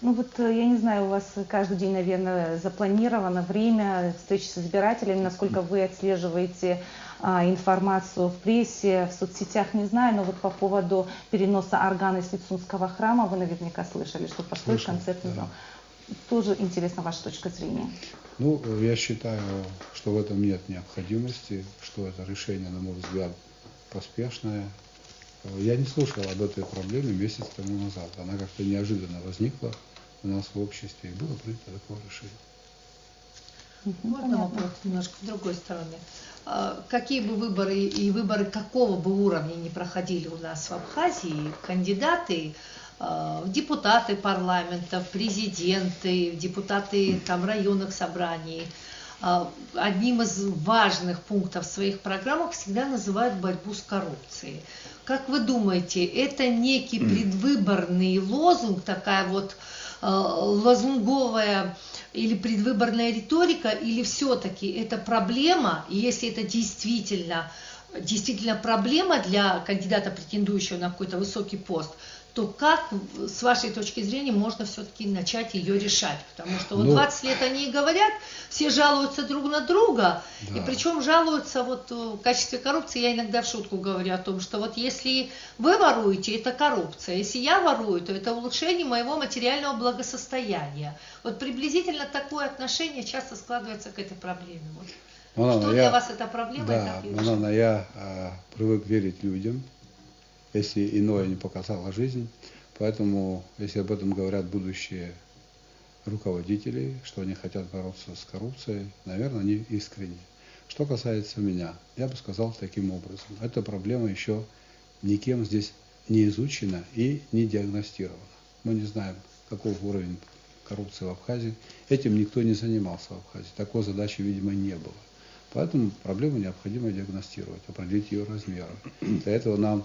Ну вот, я не знаю, у вас каждый день, наверное, запланировано время встречи с избирателями, насколько вы отслеживаете информацию в прессе, в соцсетях, не знаю, но вот по поводу переноса органа из Лицунского храма вы наверняка слышали, что построить концертный зал. Тоже интересна ваша точка зрения. Ну, я считаю, что в этом нет необходимости, что это решение, на мой взгляд, поспешное. Я не слышал об этой проблеме месяц тому назад. Она как-то неожиданно возникла у нас в обществе, и было принято такое решение. Можно вопрос немножко с другой стороны? Какие бы выборы и выборы какого бы уровня не проходили у нас в Абхазии, кандидаты в депутаты парламента, в президенты, в депутаты там, районных собраний, одним из важных пунктов в своих программах всегда называют борьбу с коррупцией. Как вы думаете, это некий предвыборный лозунг, такая вот лозунговая или предвыборная риторика, или все-таки это проблема, и если это действительно проблема для кандидата, претендующего на какой-то высокий пост, то как, с вашей точки зрения, можно все-таки начать ее решать? Потому что вот 20 лет они и говорят, все жалуются друг на друга, и причем жалуются вот в качестве коррупции, я иногда в шутку говорю о том, что вот если вы воруете, это коррупция, если я ворую, то это улучшение моего материального благосостояния. Вот приблизительно такое отношение часто складывается к этой проблеме. Вот. Что для вас эта проблема? Да, Манана, я привык верить людям, если иное не показала жизнь. Поэтому, если об этом говорят будущие руководители, что они хотят бороться с коррупцией, наверное, они искренне. Что касается меня, я бы сказал таким образом. Эта проблема еще никем здесь не изучена и не диагностирована. Мы не знаем, каков уровень коррупции в Абхазии. Этим никто не занимался в Абхазии. Такой задачи, видимо, не было. Поэтому проблему необходимо диагностировать, определить ее размеры. Для этого нам,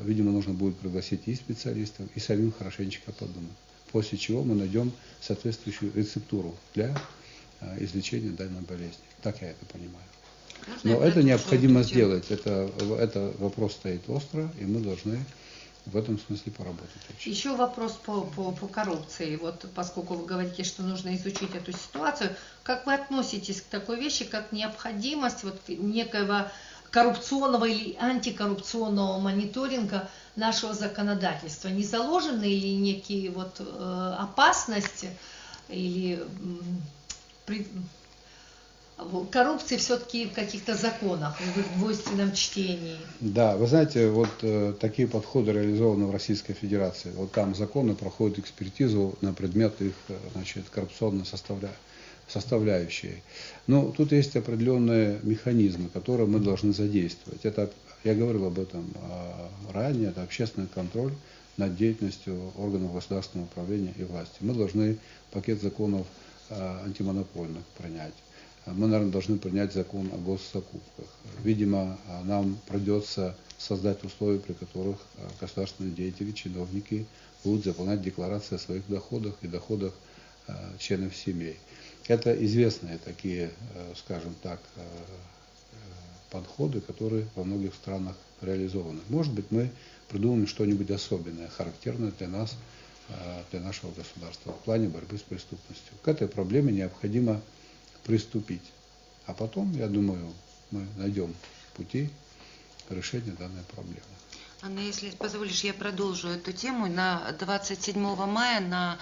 видимо, нужно будет пригласить и специалистов, и самим хорошенечко подумать. После чего мы найдем соответствующую рецептуру для излечения данной болезни. Так я это понимаю. Но это необходимо сделать. Это вопрос стоит остро, и мы должны в этом смысле поработать. Еще вопрос по коррупции. Вот поскольку вы говорите, что нужно изучить эту ситуацию, как вы относитесь к такой вещи, как необходимость вот некоего коррупционного или антикоррупционного мониторинга нашего законодательства? Не заложены ли некие вот опасности или коррупции все-таки в каких-то законах, в двойственном чтении? Да, вы знаете, вот такие подходы реализованы в Российской Федерации. Вот там законы проходят экспертизу на предмет их, значит, коррупционной составляющей. Но тут есть определенные механизмы, которые мы должны задействовать. Это, я говорил об этом ранее, это общественный контроль над деятельностью органов государственного управления и власти. Мы должны пакет законов антимонопольных принять. Мы, наверное, должны принять закон о госзакупках. Видимо, нам придется создать условия, при которых государственные деятели, чиновники будут заполнять декларации о своих доходах и доходах членов семей. Это известные такие, скажем так, подходы, которые во многих странах реализованы. Может быть, мы придумаем что-нибудь особенное, характерное для нас, для нашего государства в плане борьбы с преступностью. К этой проблеме необходимо приступить. А потом, я думаю, мы найдем пути решения данной проблемы. Анна, если позволишь, я продолжу эту тему. На 27 мая на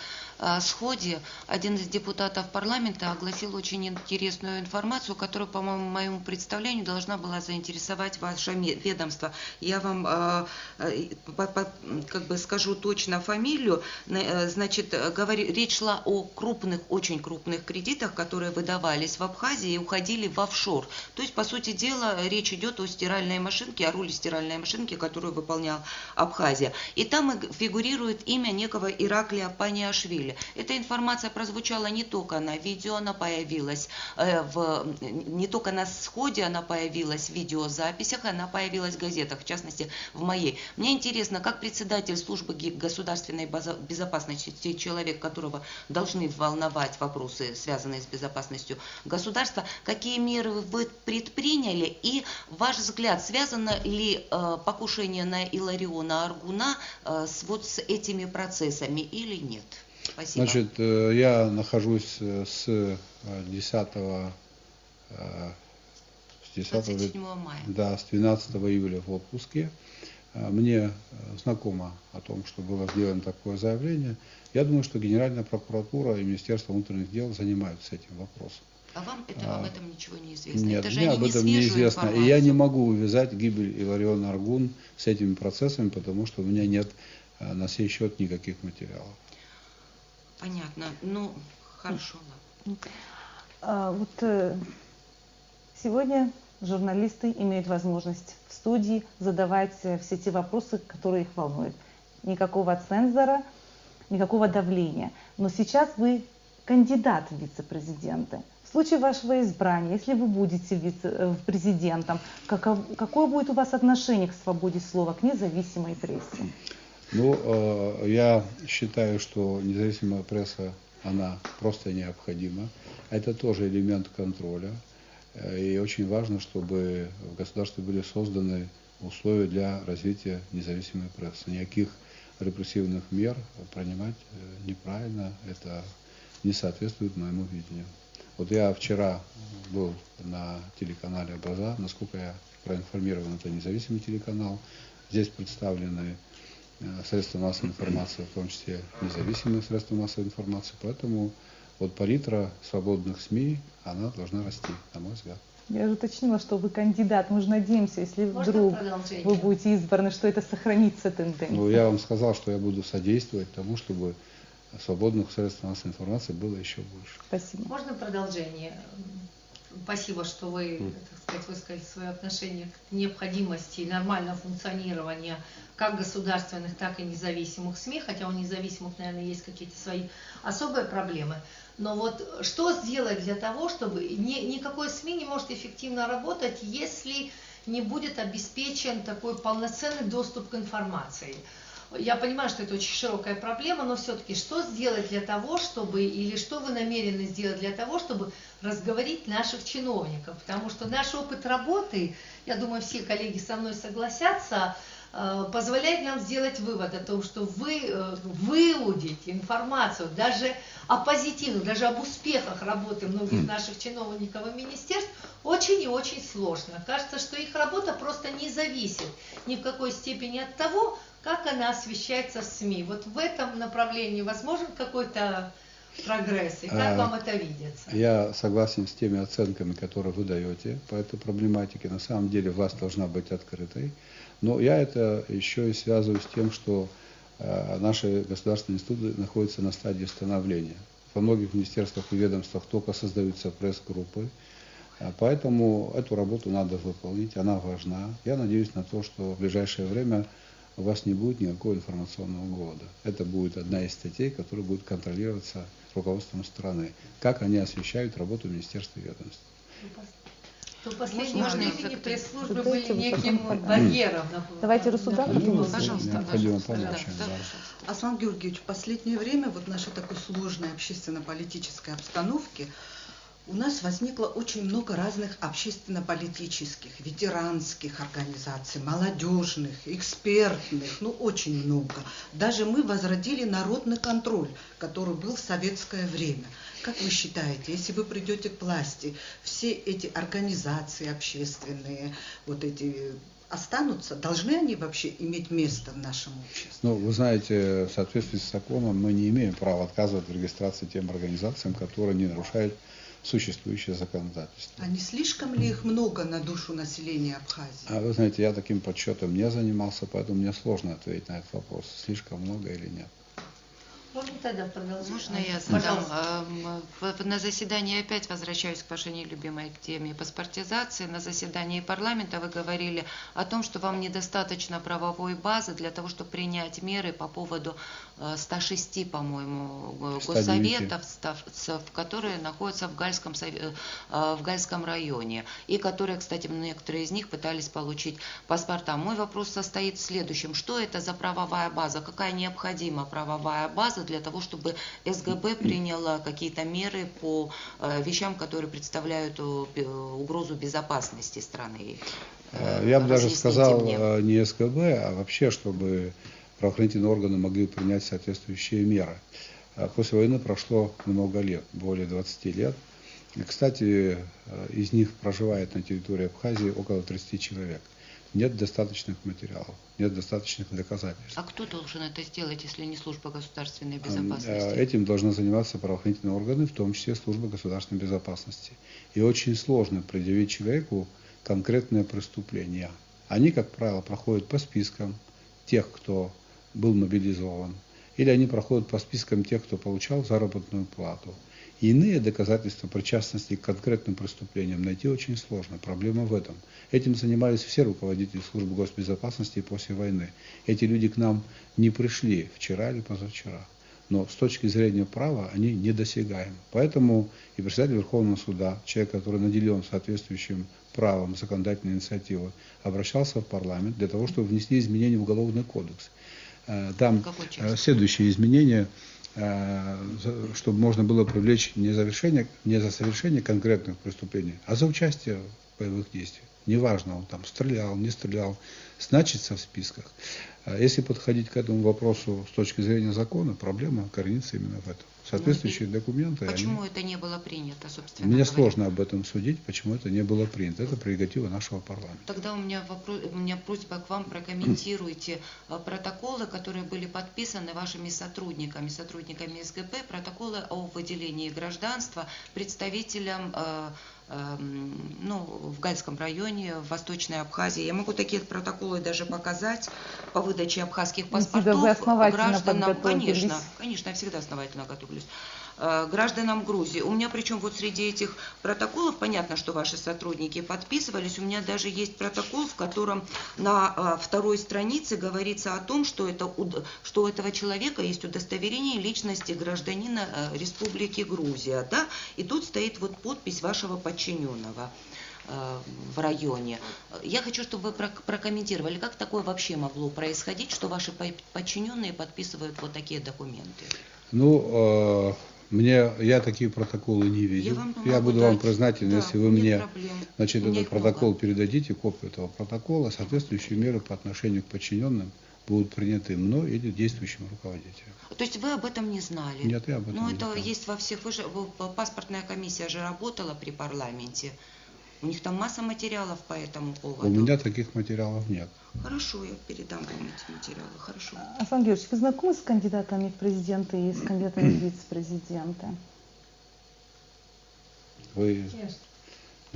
сходе один из депутатов парламента огласил очень интересную информацию, которая, по моему представлению, должна была заинтересовать ваше ведомство. Я вам как бы скажу точно фамилию. Значит, речь шла о крупных, очень крупных кредитах, которые выдавались в Абхазии и уходили в офшор. То есть, по сути дела, речь идет о стиральной машинке, о роли стиральной машинки, которую выполнял Абхазия. И там фигурирует имя некого Ираклия Паниашвили. Эта информация прозвучала не только на видео, она появилась не только на сходе, она появилась в видеозаписях, она появилась в газетах, в частности в моей. Мне интересно, как председатель службы государственной безопасности, человек, которого должны волновать вопросы, связанные с безопасностью государства, какие меры вы предприняли и ваш взгляд, связано ли покушение на Илариона Аргуна с этими процессами или нет? Спасибо. Значит, я нахожусь с 12 мая. Да, с 12 июля в отпуске. Мне знакомо о том, что было сделано такое заявление. Я думаю, что Генеральная прокуратура и Министерство внутренних дел занимаются этим вопросом. А вам об этом ничего не известно? Нет, это же мне об этом неизвестно. Информацию. И я не могу увязать гибель Илариона Аргун с этими процессами, потому что у меня нет на сей счет никаких материалов. Понятно. Ну, хорошо. Вот сегодня журналисты имеют возможность в студии задавать все те вопросы, которые их волнуют. Никакого цензора, никакого давления. Но сейчас вы кандидат в вице-президенты. В случае вашего избрания, если вы будете президентом, какое будет у вас отношение к свободе слова, к независимой прессе? Ну, я считаю, что независимая пресса, она просто необходима. Это тоже элемент контроля. И очень важно, чтобы в государстве были созданы условия для развития независимой прессы. Никаких репрессивных мер принимать неправильно, это не соответствует моему видению. Вот я вчера был на телеканале «Образа», насколько я проинформирован, это независимый телеканал. Здесь представлены средства массовой информации, в том числе независимые средства массовой информации. Поэтому вот палитра свободных СМИ, она должна расти, на мой взгляд. Я же уточнила, что вы кандидат. Мы же надеемся, если вдруг вы будете избраны, что это сохранится тенденция. Ну, я вам сказал, что я буду содействовать тому, чтобы свободных средств массовой информации было еще больше. Спасибо. Можно продолжение? Спасибо, что вы, так сказать, высказали свое отношение к необходимости нормального функционирования как государственных, так и независимых СМИ, хотя у независимых, наверное, есть какие-то свои особые проблемы. Но вот что сделать для того, чтобы никакой СМИ не может эффективно работать, если не будет обеспечен такой полноценный доступ к информации? Я понимаю, что это очень широкая проблема, но все-таки что сделать для того, чтобы, или что вы намерены сделать для того, чтобы разговорить наших чиновников? Потому что наш опыт работы, я думаю, все коллеги со мной согласятся, позволяет нам сделать вывод о том, что выудить информацию даже о позитивных, даже об успехах работы многих наших чиновников и министерств очень и очень сложно. Кажется, что их работа просто не зависит ни в какой степени от того, как она освещается в СМИ. Вот в этом направлении возможен какой-то прогресс, и как вам это видится? Я согласен с теми оценками, которые вы даете по этой проблематике. На самом деле власть должна быть открытой. Но я это еще и связываю с тем, что наши государственные институты находятся на стадии становления. Во многих министерствах и ведомствах только создаются пресс-группы. Поэтому эту работу надо выполнить, она важна. Я надеюсь на то, что в ближайшее время у вас не будет никакого информационного голода. Это будет одна из статей, которая будет контролироваться руководством страны. Как они освещают работу министерств и ведомств. В последнее времени пресс-службы были Дайте неким вот барьером. Давайте Расудан. Пожалуйста, Необходимо пожалуйста. помочь. Да, Да. Аслан Георгиевич, в последнее время вот в нашей такой сложной общественно-политической обстановке у нас возникло очень много разных общественно-политических, ветеранских организаций, молодежных, экспертных, ну очень много. Даже мы возродили народный контроль, который был в советское время. Как вы считаете, если вы придете к власти, все эти организации общественные, вот эти останутся, должны они вообще иметь место в нашем обществе? Ну, вы знаете, в соответствии с законом мы не имеем права отказывать в регистрации тем организациям, которые не нарушают существующее законодательство. А не слишком ли их много на душу населения Абхазии? А вы знаете, я таким подсчетом не занимался, поэтому мне сложно ответить на этот вопрос, слишком много или нет. Можно тогда продолжить? Можно я задам? Пожалуйста. На заседании опять возвращаюсь к вашей нелюбимой теме паспортизации. На заседании парламента вы говорили о том, что вам недостаточно правовой базы для того, чтобы принять меры по поводу 106, по-моему, госсоветов, которые находятся в Гальском районе, и которые, кстати, некоторые из них пытались получить паспорта. Мой вопрос состоит в следующем. Что это за правовая база? Какая необходима правовая база для того, чтобы СГБ приняла какие-то меры по вещам, которые представляют угрозу безопасности страны? Я бы даже сказал мне. не СГБ, а вообще, чтобы правоохранительные органы могли принять соответствующие меры. После войны прошло много лет, более 20 лет. И, кстати, из них проживает на территории Абхазии около 30 человек. Нет достаточных материалов, нет достаточных доказательств. А кто должен это сделать, если не служба государственной безопасности? Этим должны заниматься правоохранительные органы, в том числе служба государственной безопасности. И очень сложно предъявить человеку конкретное преступление. Они, как правило, проходят по спискам тех, кто был мобилизован, или они проходят по спискам тех, кто получал заработную плату. И иные доказательства причастности к конкретным преступлениям найти очень сложно. Проблема в этом. Этим занимались все руководители службы госбезопасности после войны. Эти люди к нам не пришли вчера или позавчера. Но с точки зрения права они недосягаемы. Поэтому и председатель Верховного суда, человек, который наделен соответствующим правом законодательной инициативы, обращался в парламент для того, чтобы внесли изменения в Уголовный кодекс. Там следующие изменения, чтобы можно было привлечь не за совершение конкретных преступлений, а за участие в боевых действиях. Неважно, он там стрелял, не стрелял, значится в списках. Если подходить к этому вопросу с точки зрения закона, проблема коренится именно в этом. Соответствующие документы... Почему это не было принято, собственно Мне говоря? сложно об этом судить, почему это не было принято. Это прерогатива нашего парламента. Тогда у меня просьба к вам, прокомментируйте протоколы, которые были подписаны вашими сотрудниками СГБ, протоколы о выделении гражданства представителям в Гальском районе, в Восточной Абхазии. Я могу такие протоколы даже показать по выдаче абхазских паспортов Вы основательно гражданам. подготовились. Конечно, я всегда основательно готовлюсь. Гражданам Грузии. У меня причем вот среди этих протоколов, понятно, что ваши сотрудники подписывались, у меня даже есть протокол, в котором на второй странице говорится о том, что у этого человека есть удостоверение личности гражданина Республики Грузия, да, и тут стоит вот подпись вашего подчиненного в районе. Я хочу, чтобы вы прокомментировали, как такое вообще могло происходить, что ваши подчиненные подписывают вот такие документы. Я такие протоколы не видел. Я буду вам признателен, если вы мне этот протокол передадите, копию этого протокола, соответствующие меры по отношению к подчиненным будут приняты мной или действующим руководителем. То есть вы об этом не знали? Нет, я об этом не знал. Но это есть во всех. Паспортная комиссия же работала при парламенте. У них там масса материалов по этому поводу. У меня таких материалов нет. Хорошо, я передам вам эти материалы. Хорошо. Аслан Георгиевич, вы знакомы с кандидатами в президенты и с кандидатами в вице-президенты? Вы,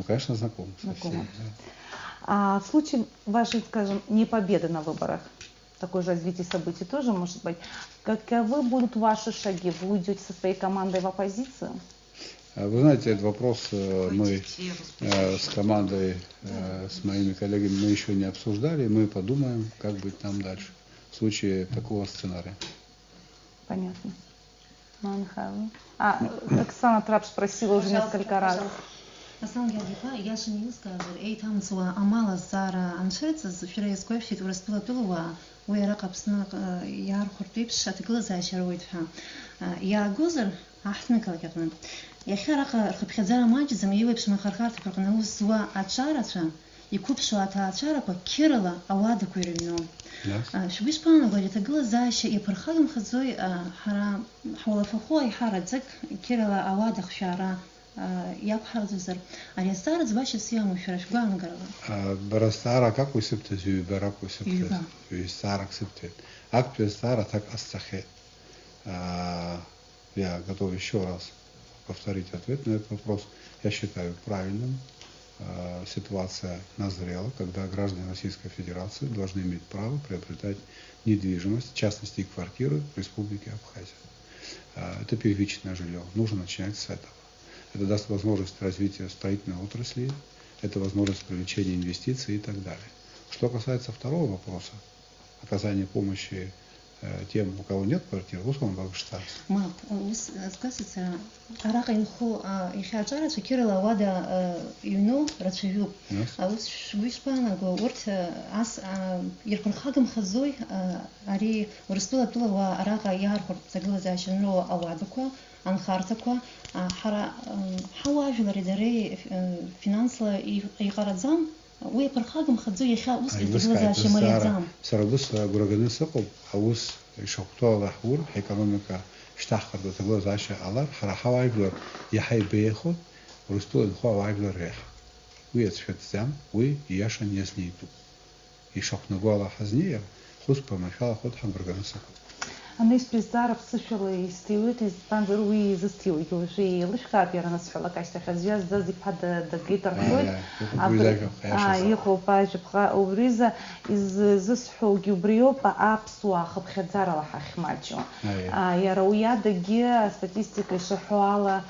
конечно, знакомы. Знакомы. А в случае вашей, скажем, непобеды на выборах, такое же развитие событий тоже может быть, каковы будут ваши шаги? Вы уйдете со своей командой в оппозицию? Вы знаете, этот вопрос мы с командой, с моими коллегами мы еще не обсуждали. Мы подумаем, как быть нам дальше в случае такого сценария. Понятно. Оксана Трап спросила уже несколько раз. Аслан Георгиевич, я же не сказал, там суа амала сара аншец, вчера я скоро все это распылатулова, уяра капсна яр хуртипш, отглаза шаруитха. Я гузер, ахтмикал капна. Я храха хпхзара мач замиевы пшмахархарт прокнау суа ачаратра, и купшу ата ачарапа кирала авада куирину. شو بيش بان قولت глаза يبرخهم خزوي حرا حول فخوي حرزك كيرلا أوادخ شارا يبحر زر على ستار زباش السيام وشرش قان قرلا برستارا как усыптать юбера усыптать юстара усыптать акт стара так астрахет. Я готов еще раз повторить ответ на этот вопрос. Я считаю правильным. Ситуация назрела, когда граждане Российской Федерации должны иметь право приобретать недвижимость, в частности и квартиры в Республике Абхазия. Это первичное жилье. Нужно начинать с этого. Это даст возможность развития строительной отрасли, это возможность привлечения инвестиций и так далее. Что касается второго вопроса, оказания помощи тем, у кого нет квартиры, условно Бабштадт. Мак, сказать, арака инху ихаджара шкирла вада юну рачевю. Аус швишпана го урт ас еркурхагам хазой ари урстула тула арака ярхур заглаза шнро авадуква анхартаква хара хаважу ларидаре финансла и гаразам ويبرخاكم خذوا يخاء وس إتجوزها شمال الزام. سربوس غرقنا سقب حوس شقطة لحور إقامة اشتاق قرض تجوز عشاء على حرحة وعيبلر يحي بيخو ورستول الخوا وعيبلر ريح ويتشفت زام وياشن يزنيتو يشق نقول حزنية خص بمشاء خد حم غرقنا سقب. Анис пиздаров слышала из тиует из панзеруи из стиуи уже лишь капера на сфала кайста хазяз да зипад да гитар ход ихо пажбха обриза из засху гибрио по апсуа хабхадзара ла хахмачо я рауя да ге статистика шахуала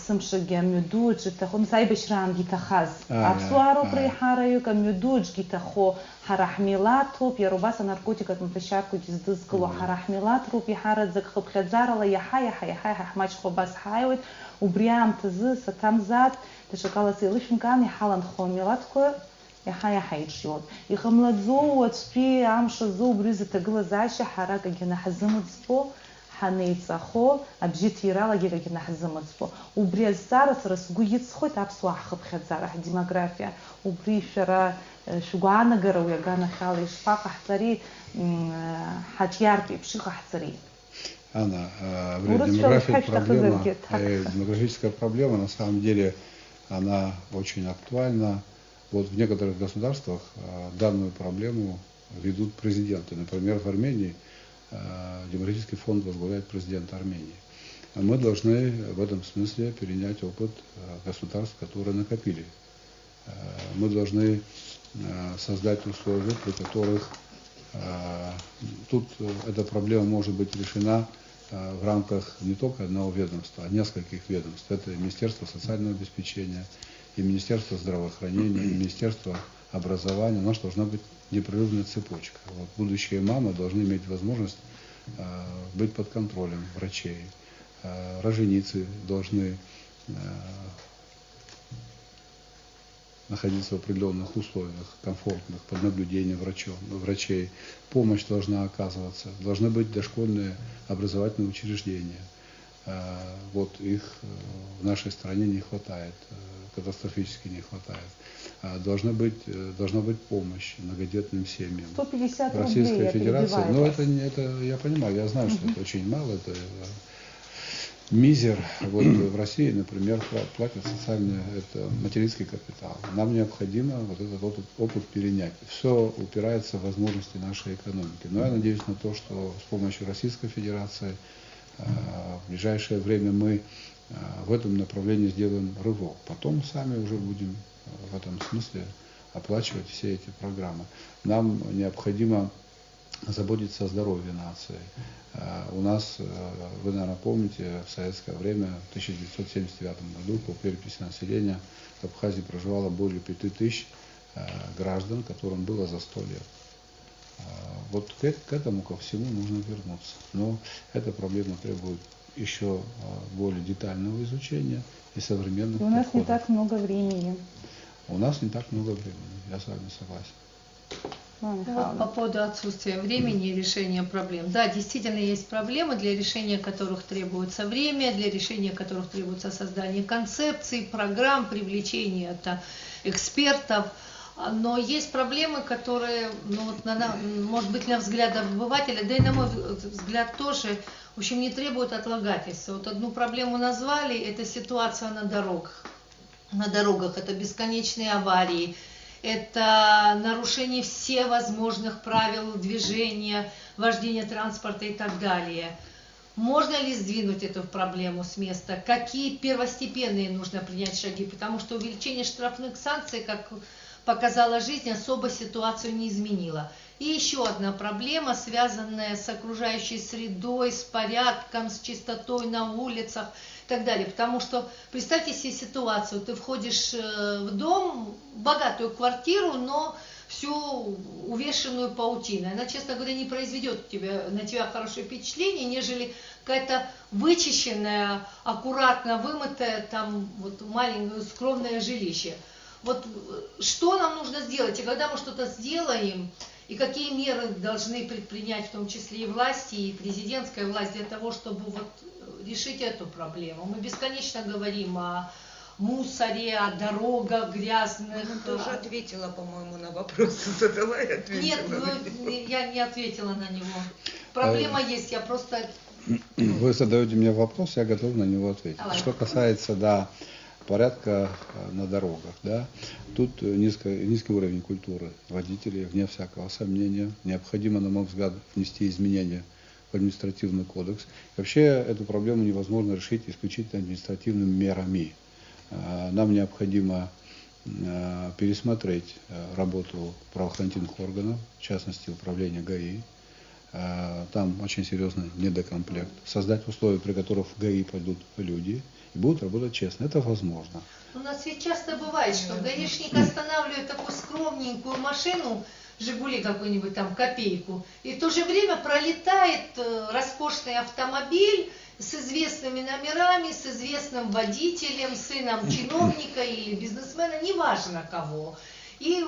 سمشق مدوج تخون سايبش ران جيتخاز أبسوارو بريحاريو كمدوج جيتخو حرحميلاتو بيروباس ناركوتيكات متشاركو جزدز كلو حرحميلاتو بيحارد زك خب خدزارلا يحاي حماش خباس حايوت وبريام تزي ستام زاد تشكالا سيلش مكان يحالن خو يحاي جيود يخملادزو وتسبي عمشو زو بريزة تقلا زاشي حراكا جنا حزمت سبو حنيتسخو أبجيت يرالا جيكا كنا حزمت سبو وبريز سارس رسقو يتسخوت أبسوا حخب خدزارة ديموغرافيا وبري شرا شوغانا قرا ويغانا خالي شفاقة حتري حتياربي بشيخة حتري. Демографическая проблема на самом деле она очень актуальна. Вот в некоторых государствах данную проблему ведут президенты. Например, в Армении демографический фонд возглавляет президент Армении. Мы должны в этом смысле перенять опыт государств, которые накопили. Мы должны создать условия, при которых тут эта проблема может быть решена в рамках не только одного ведомства, а нескольких ведомств. Это Министерство социального обеспечения, и Министерство здравоохранения, и Министерство образования. У нас должна быть непрерывная цепочка. Вот будущие мамы должны иметь возможность быть под контролем врачей. Роженицы должны находиться в определенных условиях, комфортных, под наблюдением врачей. Помощь должна оказываться. Должны быть дошкольные образовательные учреждения. Вот их в нашей стране не хватает, катастрофически не хватает. Должна быть помощь многодетным семьям. 150 рублей, Российская я Федерация, перебиваю ну вас. это я понимаю, я знаю, что это очень мало, это мизер. Вот в России, например, платят социальный, это материнский капитал. Нам необходимо вот этот опыт перенять. Все упирается в возможности нашей экономики. Но я надеюсь на то, что с помощью Российской Федерации в ближайшее время мы в этом направлении сделаем рывок. Потом сами уже будем в этом смысле оплачивать все эти программы. Нам необходимо заботиться о здоровье нации. У нас, вы, наверное, помните, в советское время, в 1979 году, по переписи населения, в Абхазии проживало более 5000 граждан, которым было за 100 лет. Вот к этому ко всему нужно вернуться. Но эта проблема требует еще более детального изучения и современных И у нас подходов. не так много времени. У нас не так много времени, я с вами согласен. Вот по поводу отсутствия времени и решения проблем. Да, действительно есть проблемы, для решения которых требуется время, для решения которых требуется создание концепций, программ, привлечение экспертов. Но есть проблемы, которые, ну, вот может быть, на взгляд обывателя, да и на мой взгляд тоже, в общем, не требуют отлагательства. Вот одну проблему назвали, это ситуация на дорогах. На дорогах это бесконечные аварии, это нарушение всех возможных правил движения, вождения транспорта и так далее. Можно ли сдвинуть эту проблему с места? Какие первостепенные нужно принять шаги? Потому что увеличение штрафных санкций, как показала жизнь, особо ситуацию не изменило. И еще одна проблема, связанная с окружающей средой, с порядком, с чистотой на улицах и так далее. Потому что представьте себе ситуацию, ты входишь в дом, богатую квартиру, но всю увешанную паутиной. Она, честно говоря, не произведет на тебя хорошее впечатление, нежели какая-то вычищенная, аккуратно вымытая, там вот маленькое скромное жилище. Вот что нам нужно сделать, и когда мы что-то сделаем, и какие меры должны предпринять, в том числе и власти, и президентская власть, для того, чтобы вот решить эту проблему. Мы бесконечно говорим о мусоре, о дорогах грязных. Ты уже ответила, по-моему, на вопрос, задала и ответила. Нет, я не ответила на него. Проблема есть, я просто... Вы задаете мне вопрос, я готов на него ответить. Давай. Что касается, порядка на дорогах, тут низкий уровень культуры водителей, вне всякого сомнения. Необходимо, на мой взгляд, внести изменения в административный кодекс. Вообще эту проблему невозможно решить исключительно административными мерами. Нам необходимо пересмотреть работу правоохранительных органов, в частности управления ГАИ. Там очень серьезный недокомплект. Создать условия, при которых в ГАИ пойдут люди и будут работать честно. Это возможно. У нас ведь часто бывает, что гаишник останавливает такую скромненькую машину, «Жигули» какую-нибудь там, копейку, и в то же время пролетает роскошный автомобиль с известными номерами, с известным водителем, сыном чиновника или бизнесмена, неважно кого, и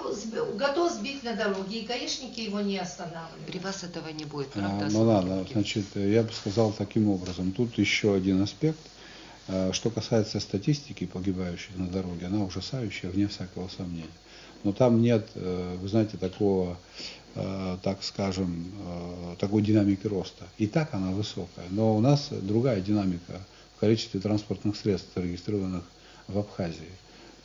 готов сбить на дороге, и гаишники его не останавливают. При вас этого не будет, правда? Значит, я бы сказал таким образом. Тут еще один аспект. Что касается статистики погибающих на дороге, она ужасающая, вне всякого сомнения. Но там нет, вы знаете, такого, так скажем, такой динамики роста. И так она высокая. Но у нас другая динамика в количестве транспортных средств, зарегистрированных в Абхазии.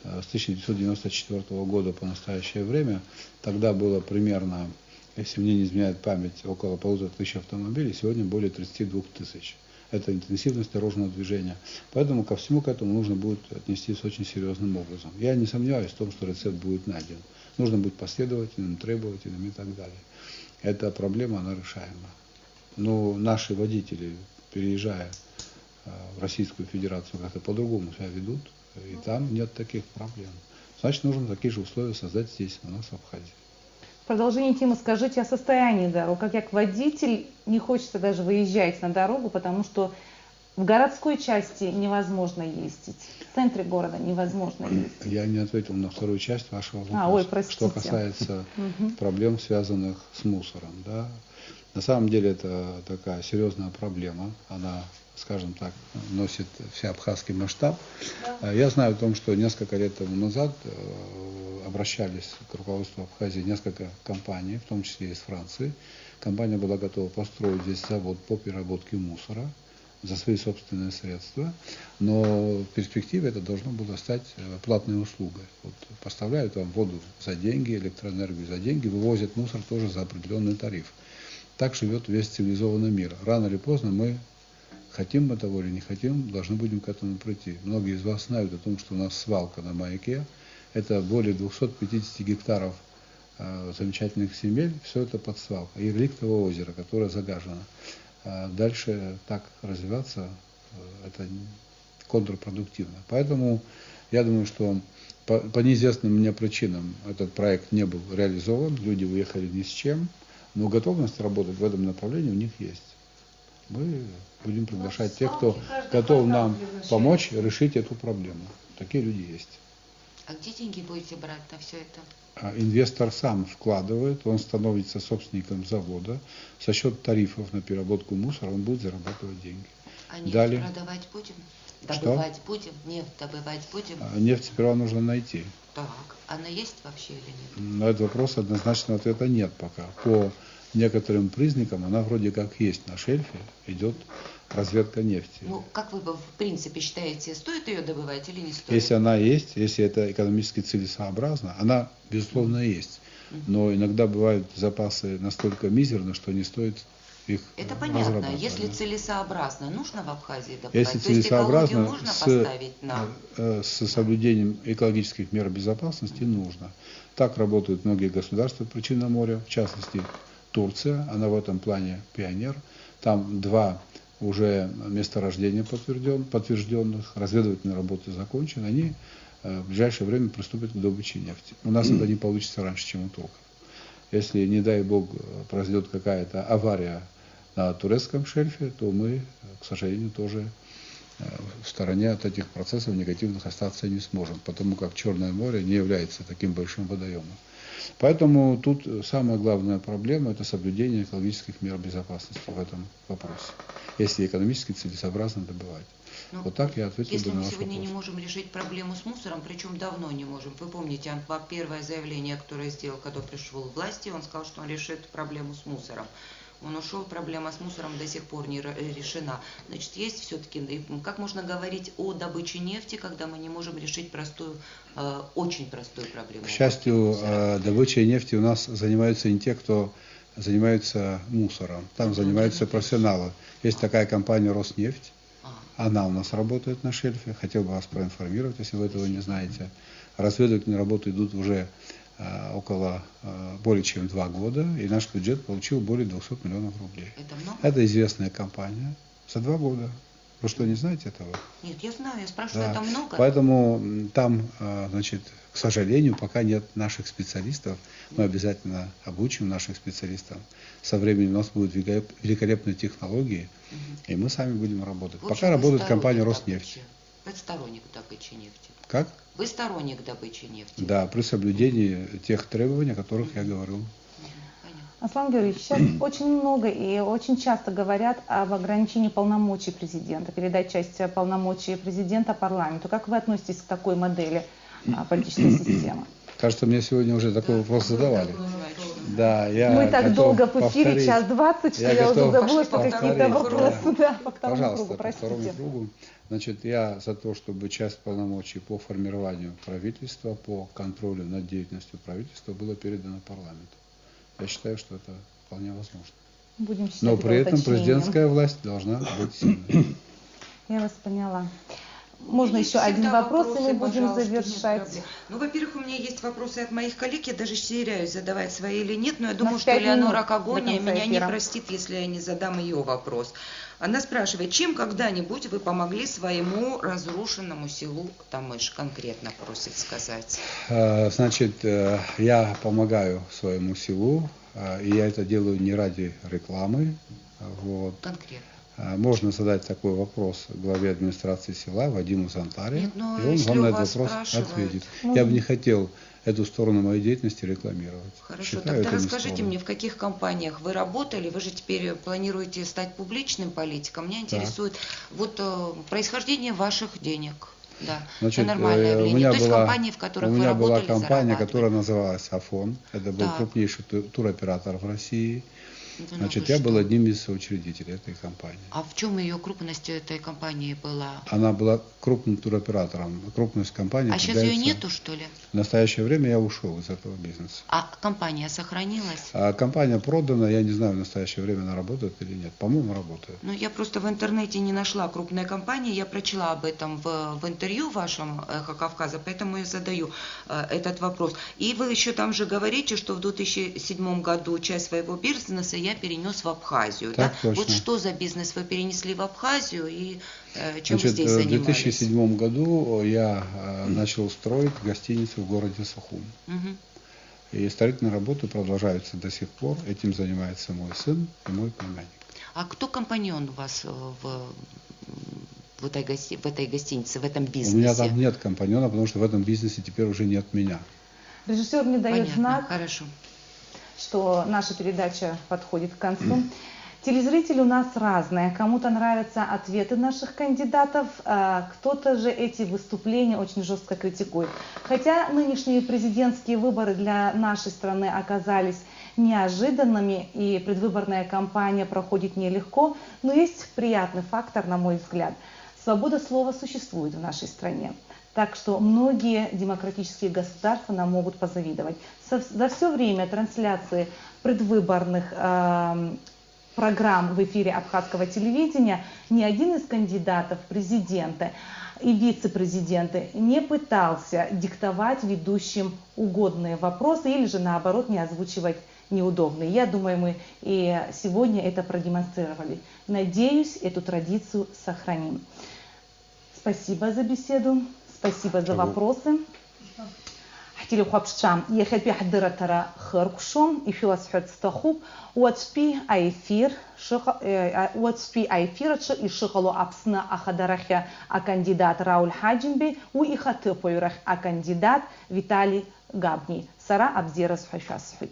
С 1994 года по настоящее время, тогда было примерно, если мне не изменяет память, около 1500 автомобилей, сегодня более 32 тысяч. Это интенсивность дорожного движения. Поэтому ко всему к этому нужно будет отнестись очень серьезным образом. Я не сомневаюсь в том, что рецепт будет найден. Нужно быть последовательным, требовательным и так далее. Эта проблема, она решаема. Но наши водители, переезжая в Российскую Федерацию, как-то по-другому себя ведут, и там нет таких проблем. Значит, нужно такие же условия создать здесь, у нас в Абхазии. В продолжение темы скажите о состоянии дорог. Как водитель не хочется даже выезжать на дорогу, потому что в городской части невозможно ездить, в центре города невозможно ездить. Я не ответил на вторую часть вашего вопроса. Простите. Что касается проблем, связанных с мусором. На самом деле это такая серьезная проблема. Она скажем так, носит всеабхазский масштаб. Я знаю о том, что несколько лет тому назад обращались к руководству Абхазии несколько компаний, в том числе из Франции. Компания была готова построить здесь завод по переработке мусора за свои собственные средства, но в перспективе это должно было стать платной услугой. Вот поставляют вам воду за деньги, электроэнергию за деньги, вывозят мусор тоже за определенный тариф. Так живет весь цивилизованный мир. Рано или поздно мы, хотим мы того или не хотим, должны будем к этому прийти. Многие из вас знают о том, что у нас свалка на Маяке. Это более 250 гектаров замечательных земель, все это под свалкой. И реликтовое озеро, которое загажено. Дальше так развиваться, это контрпродуктивно. Поэтому я думаю, что по неизвестным мне причинам этот проект не был реализован, люди уехали ни с чем, но готовность работать в этом направлении у них есть. Мы будем приглашать тех, кто готов нам помочь решить эту проблему. Такие люди есть. А где деньги будете брать на все это? Инвестор сам вкладывает, он становится собственником завода. За счет тарифов на переработку мусора он будет зарабатывать деньги. А нефть Далее. продавать будем? Что? Добывать будем? Нефть добывать будем? Нефть сперва нужно найти. Так, она есть вообще или нет? На этот вопрос однозначного ответа нет пока. По некоторым признакам она вроде как есть на шельфе, идет разведка нефти. Ну, как вы в принципе считаете, стоит ее добывать или не стоит? Если она есть, если это экономически целесообразно, она, безусловно, есть. Но иногда бывают запасы настолько мизерны, что не стоит их это понятно. разрабатывать. Если целесообразно, нужно в Абхазии добывать? Если то есть экологию целесообразно, можно поставить на... с соблюдением экологических мер безопасности нужно. Так работают многие государства Причерноморья, в частности Турция, она в этом плане пионер. Там 2 уже месторождения подтвержденных, разведывательные работы закончены, они в ближайшее время приступят к добыче нефти. У нас это не получится раньше, чем у турков. Если, не дай бог, произойдет какая-то авария на турецком шельфе, то мы, к сожалению, тоже в стороне от этих процессов негативных остаться не сможем, потому как Черное море не является таким большим водоемом. Поэтому тут самая главная проблема – это соблюдение экологических мер безопасности в этом вопросе, если экономически целесообразно добывать. Ну, вот так я ответил если бы на мы ваш сегодня вопрос. не можем решить проблему с мусором, причем давно не можем. Вы помните, первое заявление, которое сделал, когда пришел к власти, он сказал, что он решит проблему с мусором. Он ушел, проблема с мусором до сих пор не решена. Значит, есть все-таки, как можно говорить о добыче нефти, когда мы не можем решить очень простую проблему? К счастью, добычей нефти у нас занимаются не те, кто занимаются мусором. Там занимаются профессионалы. Есть такая компания «Роснефть». Она у нас работает на шельфе. Хотел бы вас проинформировать, если вы этого не знаете. Разведывательные работы идут уже более чем 2 года, и наш бюджет получил более 200 миллионов рублей. Это много? Это известная компания. За 2 года. Вы что, не знаете этого? Нет, я знаю, я спрашиваю, это много? Поэтому там, значит, к сожалению, пока нет наших специалистов. Мы обязательно обучим наших специалистов. Со временем у нас будут великолепные технологии, и мы сами будем работать. Пока работает компания «Роснефть». Вы сторонник добычи нефти? Как? Вы сторонник добычи нефти? Да, при соблюдении тех требований, о которых я говорил. Аслан Георгиевич, сейчас очень много и очень часто говорят об ограничении полномочий президента, передать часть полномочий президента парламенту. Как вы относитесь к такой модели политической системы? Кажется, мне сегодня уже такой вопрос задавали. Да, мы так долго пустили, 1:20, что я уже забыла, что какие-то вопросы. Да, по второму кругу, по второму кругу. Значит, я за то, чтобы часть полномочий по формированию правительства, по контролю над деятельностью правительства была передана парламенту. Я считаю, что это вполне возможно. Будем считать. Но при этом президентская власть должна быть сильной. Я вас поняла. Можно еще один вопрос, и мы будем завершать. Ну, во-первых, у меня есть вопросы от моих коллег, я даже теряюсь, задавать свои или нет, но я думаю, что Леонора Когония меня не простит, если я не задам ее вопрос. Она спрашивает, чем когда-нибудь вы помогли своему разрушенному селу Тамыш, конкретно просит сказать? Значит, я помогаю своему селу, и я это делаю не ради рекламы. Вот. Конкретно. можно задать такой вопрос главе администрации села Вадиму Сантаре, Нет, но и он если вам на у этот вас вопрос спрашивают. ответит. Я бы не хотел эту сторону моей деятельности рекламировать. Хорошо, Считаю, тогда это расскажите нескромно. мне, в каких компаниях вы работали, вы же теперь планируете стать публичным политиком. Меня интересует вот происхождение ваших денег. Да, Значит, это нормальное у явление. меня То есть была, компании, в которых у вы меня была работали, компания, зарабатывали. которая называлась Афон. Это был Так. крупнейший туроператор в России. Да ну Значит, вы я что? был одним из соучредителей этой компании. А в чем ее крупность этой компании была? Она была крупным туроператором. Крупность компании А сейчас ее определяется- нету, что ли? В настоящее время я ушел из этого бизнеса. А компания сохранилась? А компания продана, я не знаю, в настоящее время она работает или нет. По-моему, работает. Ну, я просто в интернете не нашла крупной компании, я прочла об этом в интервью вашем «Эхо Кавказа», поэтому я задаю этот вопрос. И вы еще там же говорите, что в 2007 году часть своего бизнеса я перенес в Абхазию. Так Да? точно. Вот что за бизнес вы перенесли в Абхазию и чем вы Значит, здесь в занимались? 2007 году я начал строить гостиницу в городе Сухум. Мгм. И строительные работы продолжаются до сих пор. Этим занимается мой сын и мой племянник. А кто компаньон у вас в этой гостинице, в этом бизнесе? У меня там нет компаньона, потому что в этом бизнесе теперь уже нет меня. Режиссер мне дает Понятно, знак, хорошо. что наша передача подходит к концу. Телезрители у нас разные. Кому-то нравятся ответы наших кандидатов, а кто-то же эти выступления очень жестко критикует. Хотя нынешние президентские выборы для нашей страны оказались неожиданными, и предвыборная кампания проходит нелегко, но есть приятный фактор, на мой взгляд. Свобода слова существует в нашей стране. Так что многие демократические государства нам могут позавидовать. За все время трансляции предвыборных программ в эфире абхазского телевидения ни один из кандидатов в президенты и вице-президенты не пытался диктовать ведущим угодные вопросы или же наоборот не озвучивать неудобные. Я думаю, мы и сегодня это продемонстрировали. Надеюсь, эту традицию сохраним. Спасибо за беседу, спасибо за вопросы. حتى لو خبشام يخد بيحضر ترى خرقشوم يفيلس حد استخوب واتبي ايفير واتبي ايفير تش يشغلو ابسنا اخدرخ кандидат Рауль Хаджимби و يخطب يرخ кандидат Виталий Габни. Сара Абзера Сухашасхит.